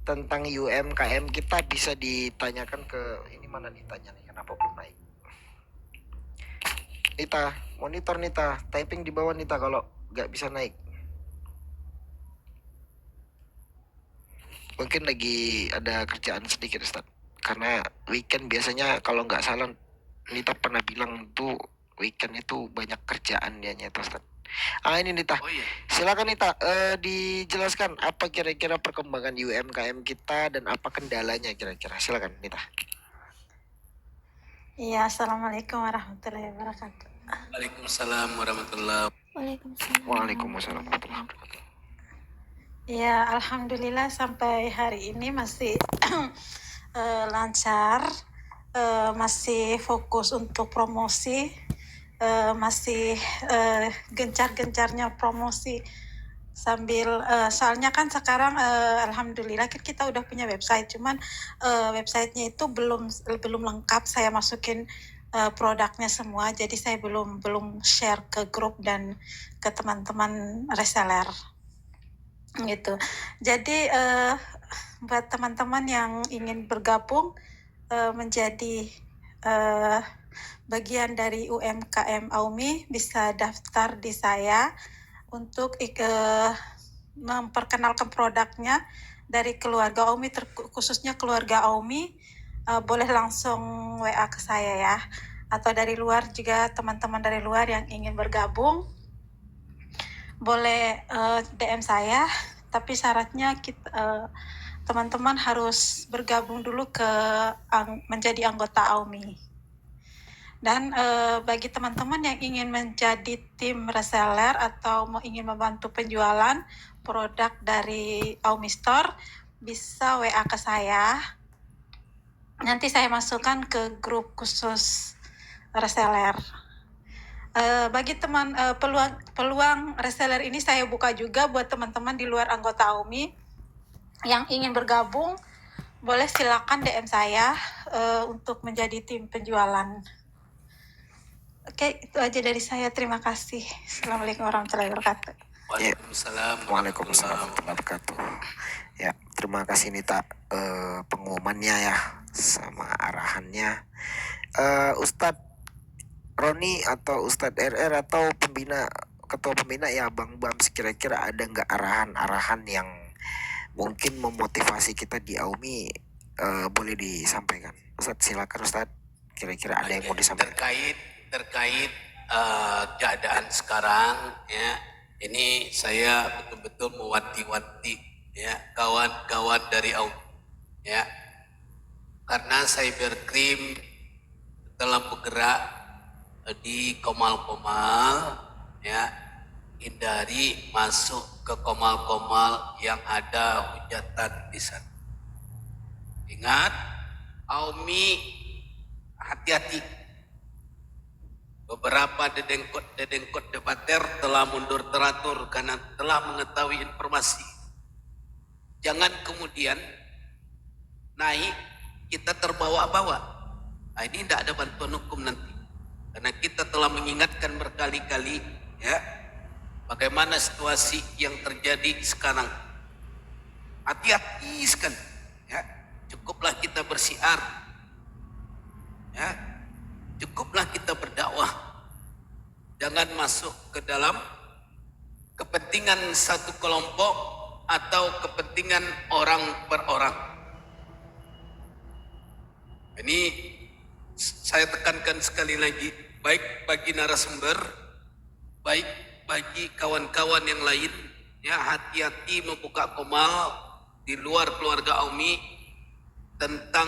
tentang UMKM kita, bisa ditanyakan ke ini, mana ditanya nih, kenapa belum naik? Nita, monitor Nita, typing di bawah Nita kalau nggak bisa naik. Mungkin lagi ada kerjaan sedikit Ustaz. Karena weekend biasanya kalau nggak salah Nita pernah bilang tuh weekend itu banyak kerjaan dianya tuh Ustaz. Ini Nita. Oh iya. Silakan Nita, dijelaskan apa kira-kira perkembangan UMKM kita dan apa kendalanya kira-kira. Silakan Nita. Iya, assalamualaikum warahmatullahi wabarakatuh. Waalaikumsalam warahmatullahi. Waalaikumsalam warahmatullahi wabarakatuh. Ya, alhamdulillah sampai hari ini masih lancar. masih fokus untuk promosi, masih gencar-gencarnya promosi sambil soalnya kan sekarang alhamdulillah kan kita udah punya website, cuman websitenya itu belum lengkap saya masukin produknya semua, jadi saya belum share ke grup dan ke teman-teman reseller gitu. Jadi buat teman-teman yang ingin bergabung menjadi bagian dari UMKM Aumi, bisa daftar di saya untuk memperkenalkan produknya dari keluarga Aumi, khususnya keluarga Aumi. Boleh langsung WA ke saya ya, atau dari luar juga, teman-teman dari luar yang ingin bergabung boleh DM saya, tapi syaratnya teman-teman harus bergabung dulu menjadi anggota Aumi. Dan bagi teman-teman yang ingin menjadi tim reseller atau ingin membantu penjualan produk dari Aumi Store, bisa WA ke saya. Nanti saya masukkan ke grup khusus reseller. Bagi teman peluang reseller ini saya buka juga buat teman-teman di luar anggota Aumi yang ingin bergabung. Boleh silakan DM saya untuk menjadi tim penjualan. Oke, itu aja dari saya. Terima kasih. Assalamualaikum warahmatullahi wabarakatuh. Waalaikumsalam. Waalaikumsalam warahmatullahi wabarakatuh. Ya, terima kasih Nita pengumumannya ya sama arahannya. Ustadz Roni atau Ustadz RR atau ketua pembina ya Bang Bams, kira-kira ada nggak arahan-arahan yang mungkin memotivasi kita di Aumi, boleh disampaikan. Ustadz silakan Ustadz, kira-kira ada yang mau disampaikan terkait keadaan sekarang ya. Ini saya betul-betul mewanti-wanti ya kawan-kawan dari Aumi ya, karena Cybercrime telah bergerak di komal-komal ya, hindari masuk ke komal-komal yang ada hujatan di sana. Ingat, Aumi hati-hati. Beberapa dedengkot debater telah mundur teratur karena telah mengetahui informasi. Jangan kemudian naik kita terbawa-bawa. Nah, ini tidak ada bantuan hukum nanti. Karena kita telah mengingatkan berkali-kali ya, bagaimana situasi yang terjadi sekarang. Hati-hati sekali ya. Cukuplah kita bersiar ya, cukuplah kita berdakwah. Jangan masuk ke dalam kepentingan satu kelompok atau kepentingan orang per orang. Ini saya tekankan sekali lagi, baik bagi narasumber, baik bagi kawan-kawan yang lain ya, hati-hati membuka komal di luar keluarga Aumi tentang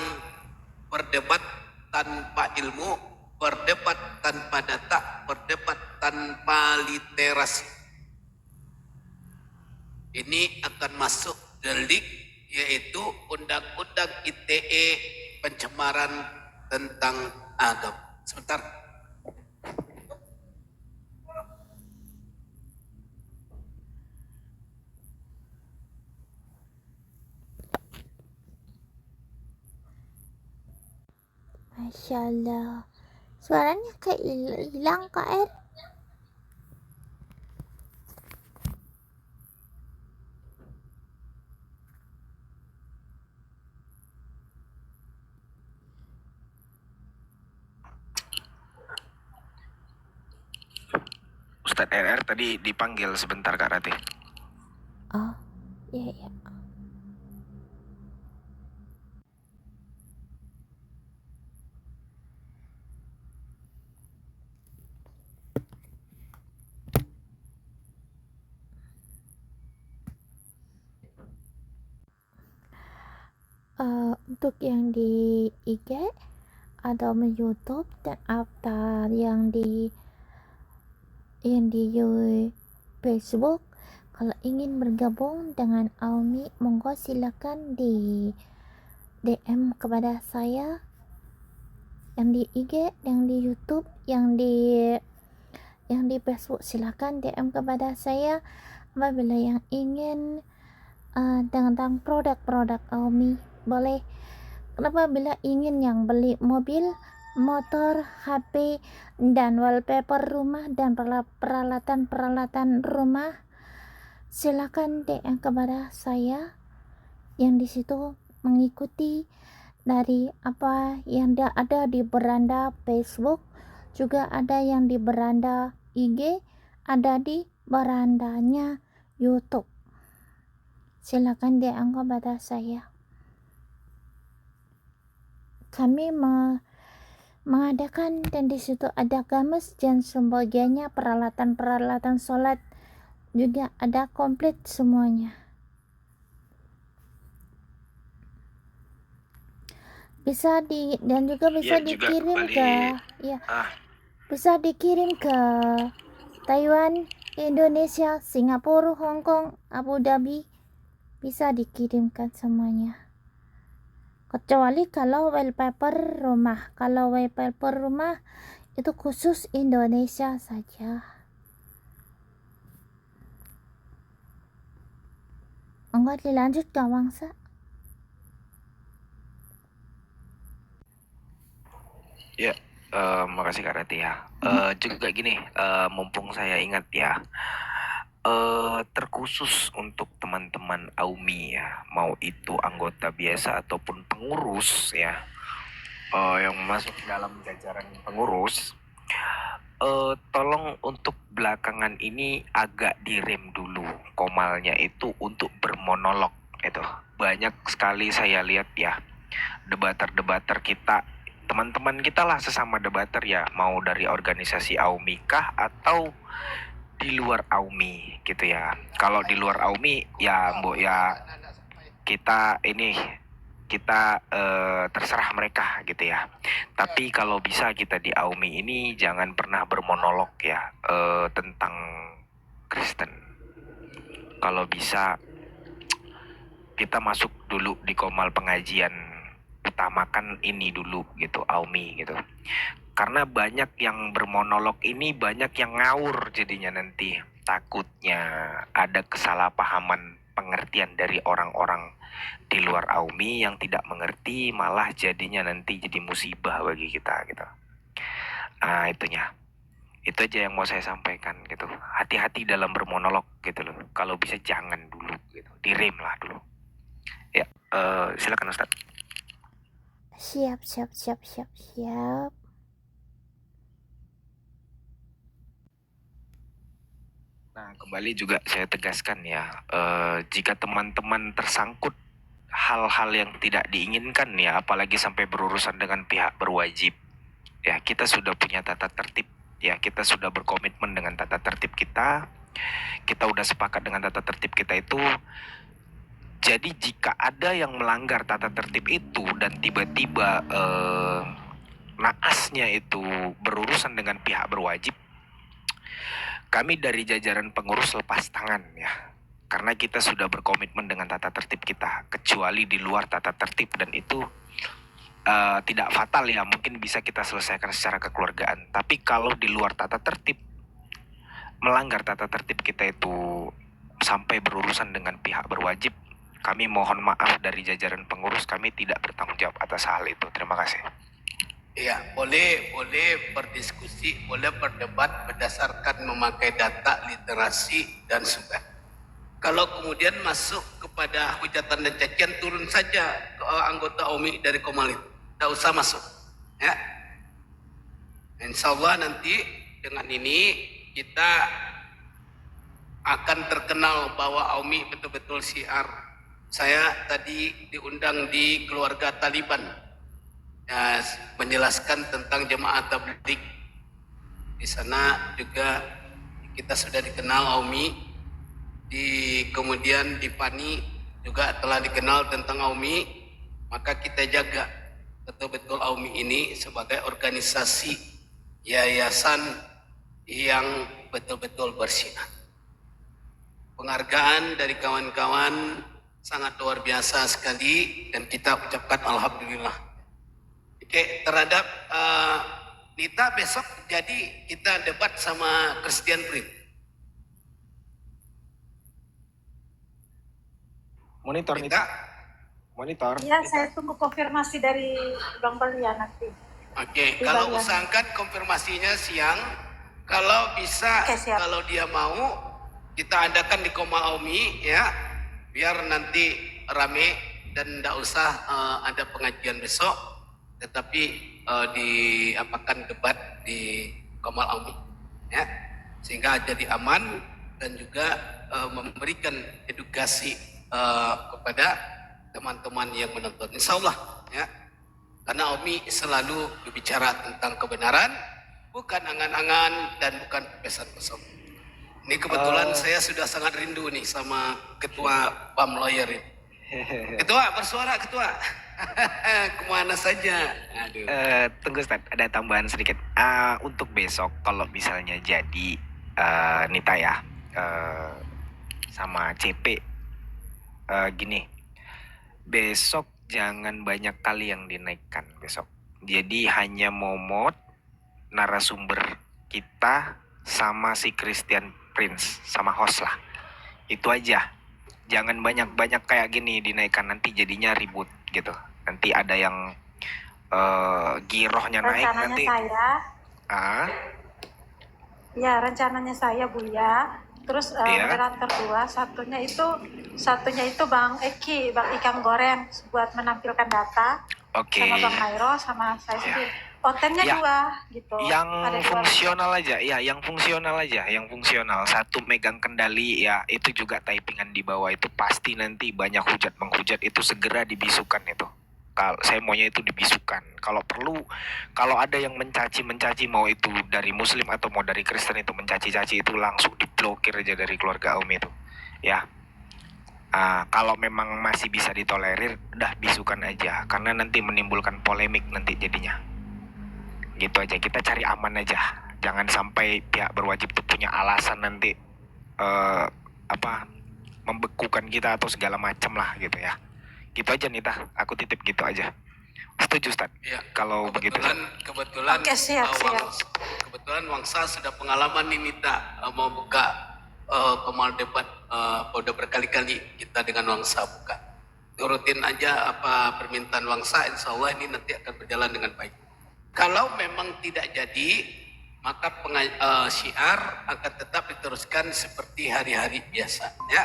berdebat tanpa ilmu, berdebat tanpa data, berdebat tanpa literasi. Ini akan masuk delik, yaitu Undang-Undang ITE pencemaran tentang agama. Sebentar. Masya Allah. Suaranya kayak hilang Kak Er. Ustadz RR tadi dipanggil sebentar Kak Ratih. Oh, iya ya. Untuk yang di IG atau di YouTube dan avatar yang di Facebook, kalau ingin bergabung dengan Aumi, monggo silakan di DM kepada saya yang di IG, yang di YouTube, yang di Facebook, silakan DM kepada saya apabila yang ingin tentang produk-produk Aumi boleh. Apabila ingin yang beli mobil, motor, HP, dan wallpaper rumah dan peralatan rumah, silakan DM kepada saya yang di situ mengikuti dari apa yang ada di beranda Facebook, juga ada yang di beranda IG, ada di berandanya YouTube. Silakan DM kepada saya. Kami mengadakan dan di situ ada games dan sebagainya, peralatan sholat juga ada komplit semuanya. Bisa dan juga bisa Ya, juga dikirim kembali. ke ya, Ah, bisa dikirim ke Taiwan, Indonesia, Singapura, Hong Kong, Abu Dhabi, bisa dikirimkan semuanya. Kecuali kalau wallpaper rumah. Kalau wallpaper rumah itu khusus Indonesia saja. Enggak dilanjut Kak Wangsa. ya, makasih Kak Rati ya. Juga gini, mumpung saya ingat ya, terkhusus untuk teman-teman Aumi ya, mau itu anggota biasa ataupun pengurus ya, yang masuk dalam jajaran pengurus, tolong untuk belakangan ini agak direm dulu komalnya itu untuk bermonolog itu. Banyak sekali saya lihat ya, debater-debater kita, teman-teman kita lah sesama debater ya, mau dari organisasi Aumi kah atau di luar Aumi gitu ya. Kalau di luar Aumi ya mbok ya kita terserah mereka gitu ya. Tapi kalau bisa kita di Aumi ini jangan pernah bermonolog ya tentang Kristen. Kalau bisa kita masuk dulu di komal pengajian, utamakan ini dulu gitu, Aumi gitu. Karena banyak yang bermonolog ini banyak yang ngawur jadinya nanti. Takutnya ada kesalahpahaman pengertian dari orang-orang di luar Aumi yang tidak mengerti, malah jadinya nanti jadi musibah bagi kita gitu. Itunya. Itu aja yang mau saya sampaikan gitu. Hati-hati dalam bermonolog gitu loh. Kalau bisa jangan dulu gitu. Direm lah dulu. Ya, silakan Ustaz. Siap. Nah, kembali juga saya tegaskan ya, jika teman-teman tersangkut hal-hal yang tidak diinginkan ya, apalagi sampai berurusan dengan pihak berwajib, ya kita sudah punya tata tertib, ya kita sudah berkomitmen dengan tata tertib kita udah sepakat dengan tata tertib kita itu. Jadi jika ada yang melanggar tata tertib itu dan tiba-tiba naasnya itu berurusan dengan pihak berwajib, kami dari jajaran pengurus lepas tangan ya, karena kita sudah berkomitmen dengan tata tertib kita, kecuali di luar tata tertib dan itu tidak fatal ya, mungkin bisa kita selesaikan secara kekeluargaan. Tapi kalau di luar tata tertib, melanggar tata tertib kita itu sampai berurusan dengan pihak berwajib, kami mohon maaf dari jajaran pengurus, kami tidak bertanggung jawab atas hal itu. Terima kasih. Ya, boleh berdiskusi, boleh berdebat berdasarkan memakai data, literasi, dan sebagainya. Kalau kemudian masuk kepada hujatan dan cacian, turun saja ke anggota Aumi dari Komal itu. Tidak usah masuk. Ya. Insya Allah nanti dengan ini kita akan terkenal bahwa Aumi betul-betul syiar. Saya tadi diundang di keluarga Taliban. Ya, menjelaskan tentang jemaah tabligh. Di sana juga kita sudah dikenal Aumi. Kemudian di PANI juga telah dikenal tentang Aumi. Maka kita jaga betul-betul Aumi ini sebagai organisasi yayasan yang betul-betul bersinar. Penghargaan dari kawan-kawan sangat luar biasa sekali dan kita ucapkan alhamdulillah. Oke, terhadap Nita besok jadi kita debat sama Christian Prince. Monitor nih. Nita, Monitor. Iya, saya tunggu konfirmasi dari Bang Belia nanti. oke. Di Kalau Balian. usahakan konfirmasinya siang. Kalau bisa, Oke, siap. kalau dia mau, kita adakan di Koma Aumi ya, biar nanti rame dan tidak usah ada pengajian besok, tetapi diapakan debat di Koma Aumi ya, sehingga jadi aman dan juga memberikan edukasi kepada teman-teman yang menonton. Insya Allah ya, karena Aumi selalu berbicara tentang kebenaran, bukan angan-angan dan bukan pesan kosong. Ini kebetulan saya sudah sangat rindu nih sama ketua PAM Lawyer ini. Ketua, bersuara ketua. Kemana saja? Aduh. Tunggu Ustaz, ada tambahan sedikit. Untuk besok kalau misalnya jadi Nita ya, sama CP, gini, besok jangan banyak kali yang dinaikkan besok. Jadi hanya momot narasumber kita sama si Christian Prince sama host lah. Itu aja. Jangan banyak-banyak kayak gini dinaikkan, nanti jadinya ribut gitu. Nanti ada yang girohnya naik Rencananya nanti. Rencananya saya Buya. Terus Iya. moderator 2, satunya itu Bang Eki, Bang Ikan Goreng buat menampilkan data. Oke. Sama Bang Nairo, sama saya sendiri. Kontennya Ya. 2 gitu. Yang Ada 2. fungsional aja, ya, yang fungsional. Satu megang kendali, ya, itu juga typingan di bawah itu pasti nanti banyak hujat menghujat, itu segera dibisukan itu. Kalau saya maunya itu dibisukan. Kalau perlu, kalau ada yang mencaci mau itu dari Muslim atau mau dari Kristen itu mencaci itu langsung diblokir aja dari keluarga Om itu. Ya. Kalau memang masih bisa ditolerir, udah bisukan aja, karena nanti menimbulkan polemik nanti jadinya. Gitu aja, kita cari aman aja, jangan sampai pihak berwajib tuh punya alasan nanti membekukan kita atau segala macam lah gitu ya. Gitu aja Nita, aku titip gitu aja. Setuju Ustaz? Ya. Kalau begitu. Kebetulan Oke, siap. kebetulan Wangsa sudah pengalaman nih Nita, mau buka Komal debat, udah berkali-kali kita dengan Wangsa buka. Turutin aja apa permintaan Wangsa, insya Allah ini nanti akan berjalan dengan baik. Kalau memang tidak jadi, maka syiar akan tetap diteruskan seperti hari-hari biasa ya.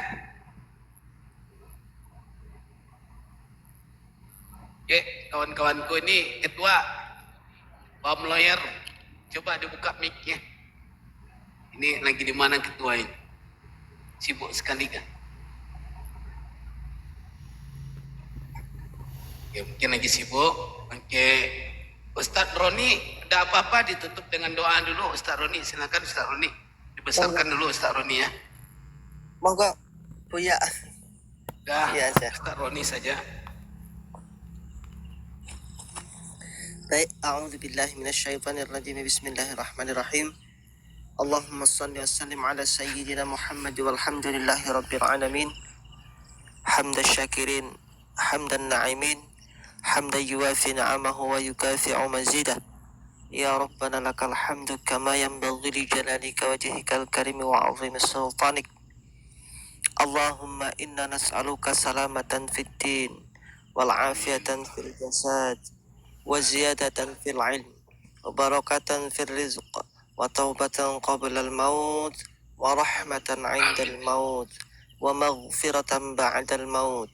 Oke, kawan-kawanku, ini ketua PAM Lawyer, coba dibuka mic-nya. Ini lagi di mana ketua ini? Sibuk sekali kan? Oke, mungkin lagi sibuk. Oke, Ustadz Roni, ada apa-apa ditutup dengan doa dulu. Ustadz Roni, silakan Ustadz Roni. Dibesarkan dulu Ustadz Roni ya. Monggo, Buya. Dah, Iya aja. Ustadz Roni saja. Baik, a'udzubillahi minasyaitonirrajim. Bismillahirrahmanirrahim. Allahumma shalli wa sallim ala sayyidina Muhammad walhamdulillahi rabbil alamin. Hamdan syakirin, hamdan na'imin, hamdan yuwafi na'amahu wa yukafi'u mazidah. Ya Rabbana lakal hamdu kama yanbaghi li jalalika wajhikal karim wa 'azimi sultanik. Allahumma inna nas'aluka salamatan fid din wal afiyatan fil jasad wa ziyadatan fil ilm wa barakatan fil rizq wa taubatan qabla al maut wa rahmatan 'inda al maut wa maghfiratan ba'da al maut.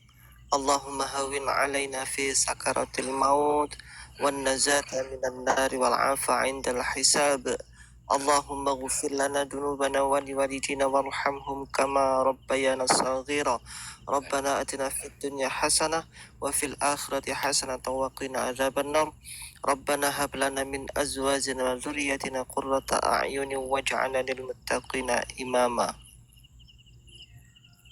Allahumma hawwin 'alaina fi sakaratil maut wan najata minan nar wal 'afa 'inda al hisab. Allahumma ighfir lana dhunubana wa liwalidina warhamhum kama rabbayana saghira. Rabbana atina fid dunya hasanah wa fil akhirati hasanah wa qina adzabannar. Rabbana hab lana min azwajina wa dhurriyyatina qurrata a'yunin waj'alna lil muttaqina imama.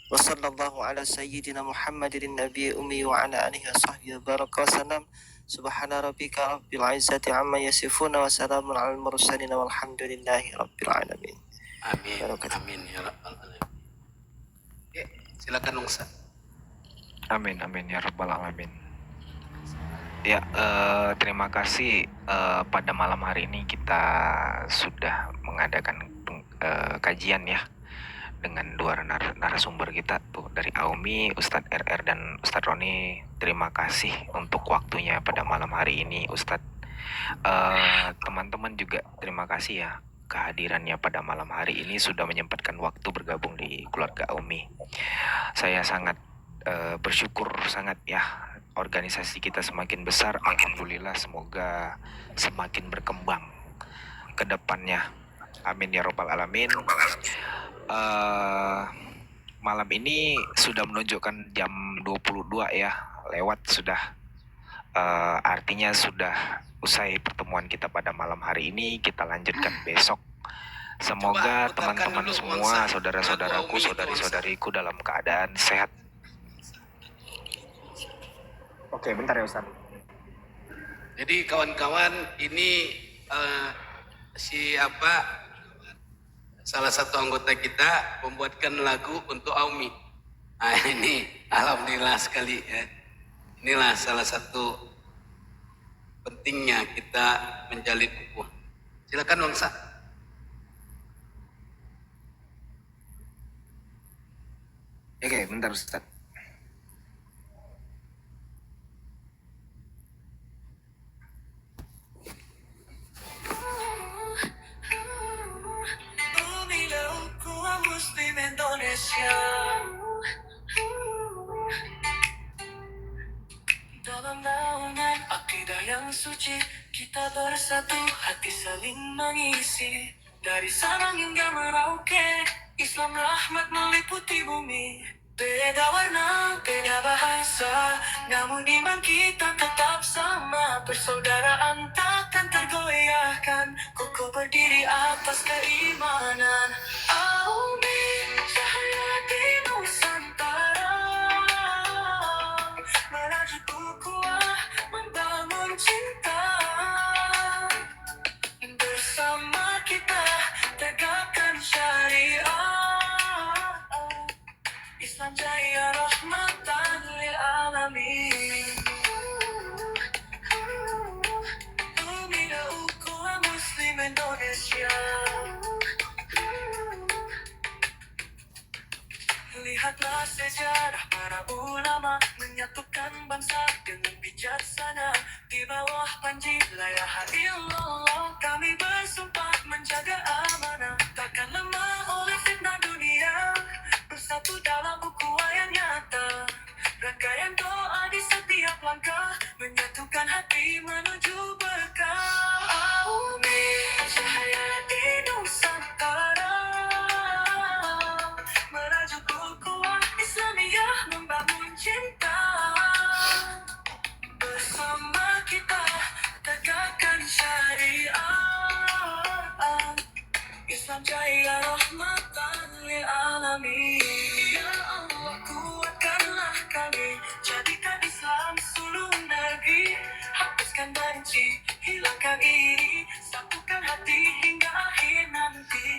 Wa sallallahu ala sayyidina Muhammadin nabiyyi ummi wa ala alihi wa sahbihi baraka wa salam. Subhana rabbika rabbil izzati amma yasifuna wa salamun alal mursalin walhamdulillahi rabbil alamin. Amin. Barakatuh. Amin ya rabbal alamin. Oke, silakan Ustaz. Amin ya rabbal alamin. Ya, terima kasih. Pada malam hari ini kita sudah mengadakan kajian ya dengan dua narasumber kita tuh dari Aumi, Ustadz RR dan Ustadz Roni. Terima kasih untuk waktunya pada malam hari ini, Ustadz. Teman-teman juga terima kasih ya kehadirannya pada malam hari ini sudah menyempatkan waktu bergabung di keluarga Aumi. Saya sangat bersyukur sangat ya, organisasi kita semakin besar. Alhamdulillah, semoga semakin berkembang ke depannya. Amin ya robbal alamin. Malam ini sudah menunjukkan jam 22 ya, lewat sudah. Artinya sudah usai pertemuan kita pada malam hari ini, kita lanjutkan besok. Semoga teman-teman semua, saudara-saudaraku, saudari-saudariku dalam keadaan sehat. Oke, bentar ya Ustaz. Jadi kawan-kawan, ini salah satu anggota kita membuatkan lagu untuk Aumi. Nah, ini alhamdulillah sekali ya. Inilah salah satu pentingnya kita menjalin ukhuwah. Silakan Bang Sa. Oke, bentar Ustaz. Dalam naungan akidah yang suci, kita bersatu, hati saling mengisi. Dari Sabang hingga Merauke, Islam rahmat meliputi bumi. Beda warna, beda bahasa, namun iman kita tetap sama. Persaudaraan takkan tergoyahkan, kokoh berdiri atas keimanan. Amin, cahaya di Nusantara, merajut ukhuwah, membangun cinta. Bersama kita tegakkan syariah, Islam jaya rahmatan lil alamin. Pembina ukhuwah Muslim Indonesia. Lihatlah sejarah para ulama menyatukan bangsa dengan bijaksana. Di bawah panji la ilaha illallah, kami bersumpah menjaga amanah. Takkan lemah oleh fitnah dunia, bersatu dalam ukhuwah yang nyata. Rangkaian doa di setiap langkah, menyatukan hati menuju berkah. Amin, cahaya di Nusantara, merajut ukhuwah Islamiyah, membangun cinta. Bersama kita tegakkan syariah, Islam jaya rahmatan lil alamin. Ya Allah, kuatkanlah kami, jadikan Islam sulung negeri. Hapuskan benci, hilangkan iri, satukan hati hingga akhir nanti.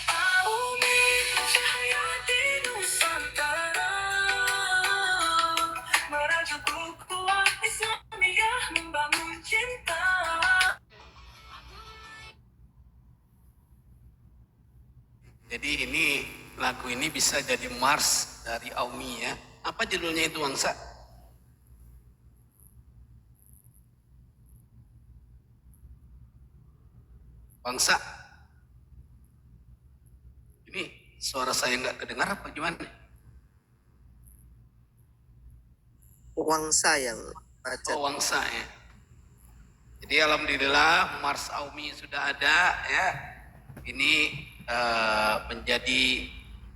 Amin, cahaya di Nusantara, merajut ukhuwah Islamiyah, membangun cinta. Jadi ini lagu ini bisa jadi mars dari Aumi ya. Apa judulnya itu Bang Sa? Bang Sa. Ini suara saya nggak kedengar apa gimana? Wangsa yang baca. Oh, Wangsa ya. Jadi alhamdulillah Mars Aumi sudah ada ya. Ini menjadi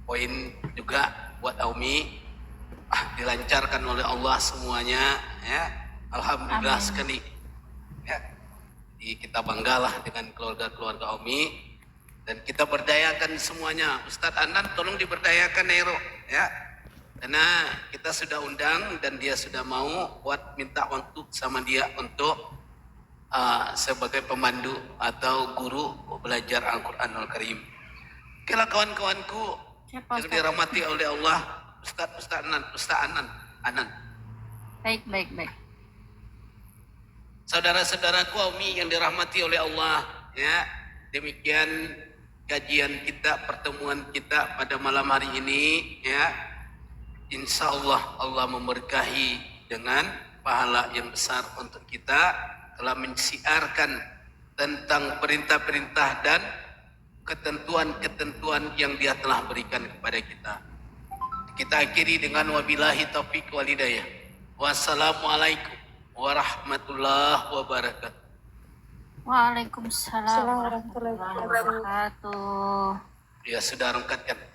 poin juga buat Aumi. Dilancarkan oleh Allah semuanya ya. Alhamdulillah Amin. sekali. Ya. Jadi kita banggalah dengan keluarga-keluarga Aumi dan kita berdayakan semuanya. Ustadz Anan tolong diberdayakan Nero ya. Karena kita sudah undang dan dia sudah mau buat minta waktu sama dia untuk sebagai pemandu atau guru belajar Al-Quranul Karim. Oke lah kawan-kawanku Siapa, yang dirahmati oleh Allah, Ustadz Anan. Baik. Saudara-saudaraku Aumi yang dirahmati oleh Allah, ya. Demikian kajian kita, pertemuan kita pada malam hari ini, ya. Insya Allah memberkahi dengan pahala yang besar untuk kita telah mensiarkan tentang perintah-perintah dan ketentuan-ketentuan yang Dia telah berikan kepada kita. Kita akhiri dengan wabillahi taufiq wal hidayah. Wassalamualaikum warahmatullahi wabarakatuh. Waalaikumsalam Assalamualaikum warahmatullahi warahmatullahi wabarakatuh. Ya, sudah rangkatkan.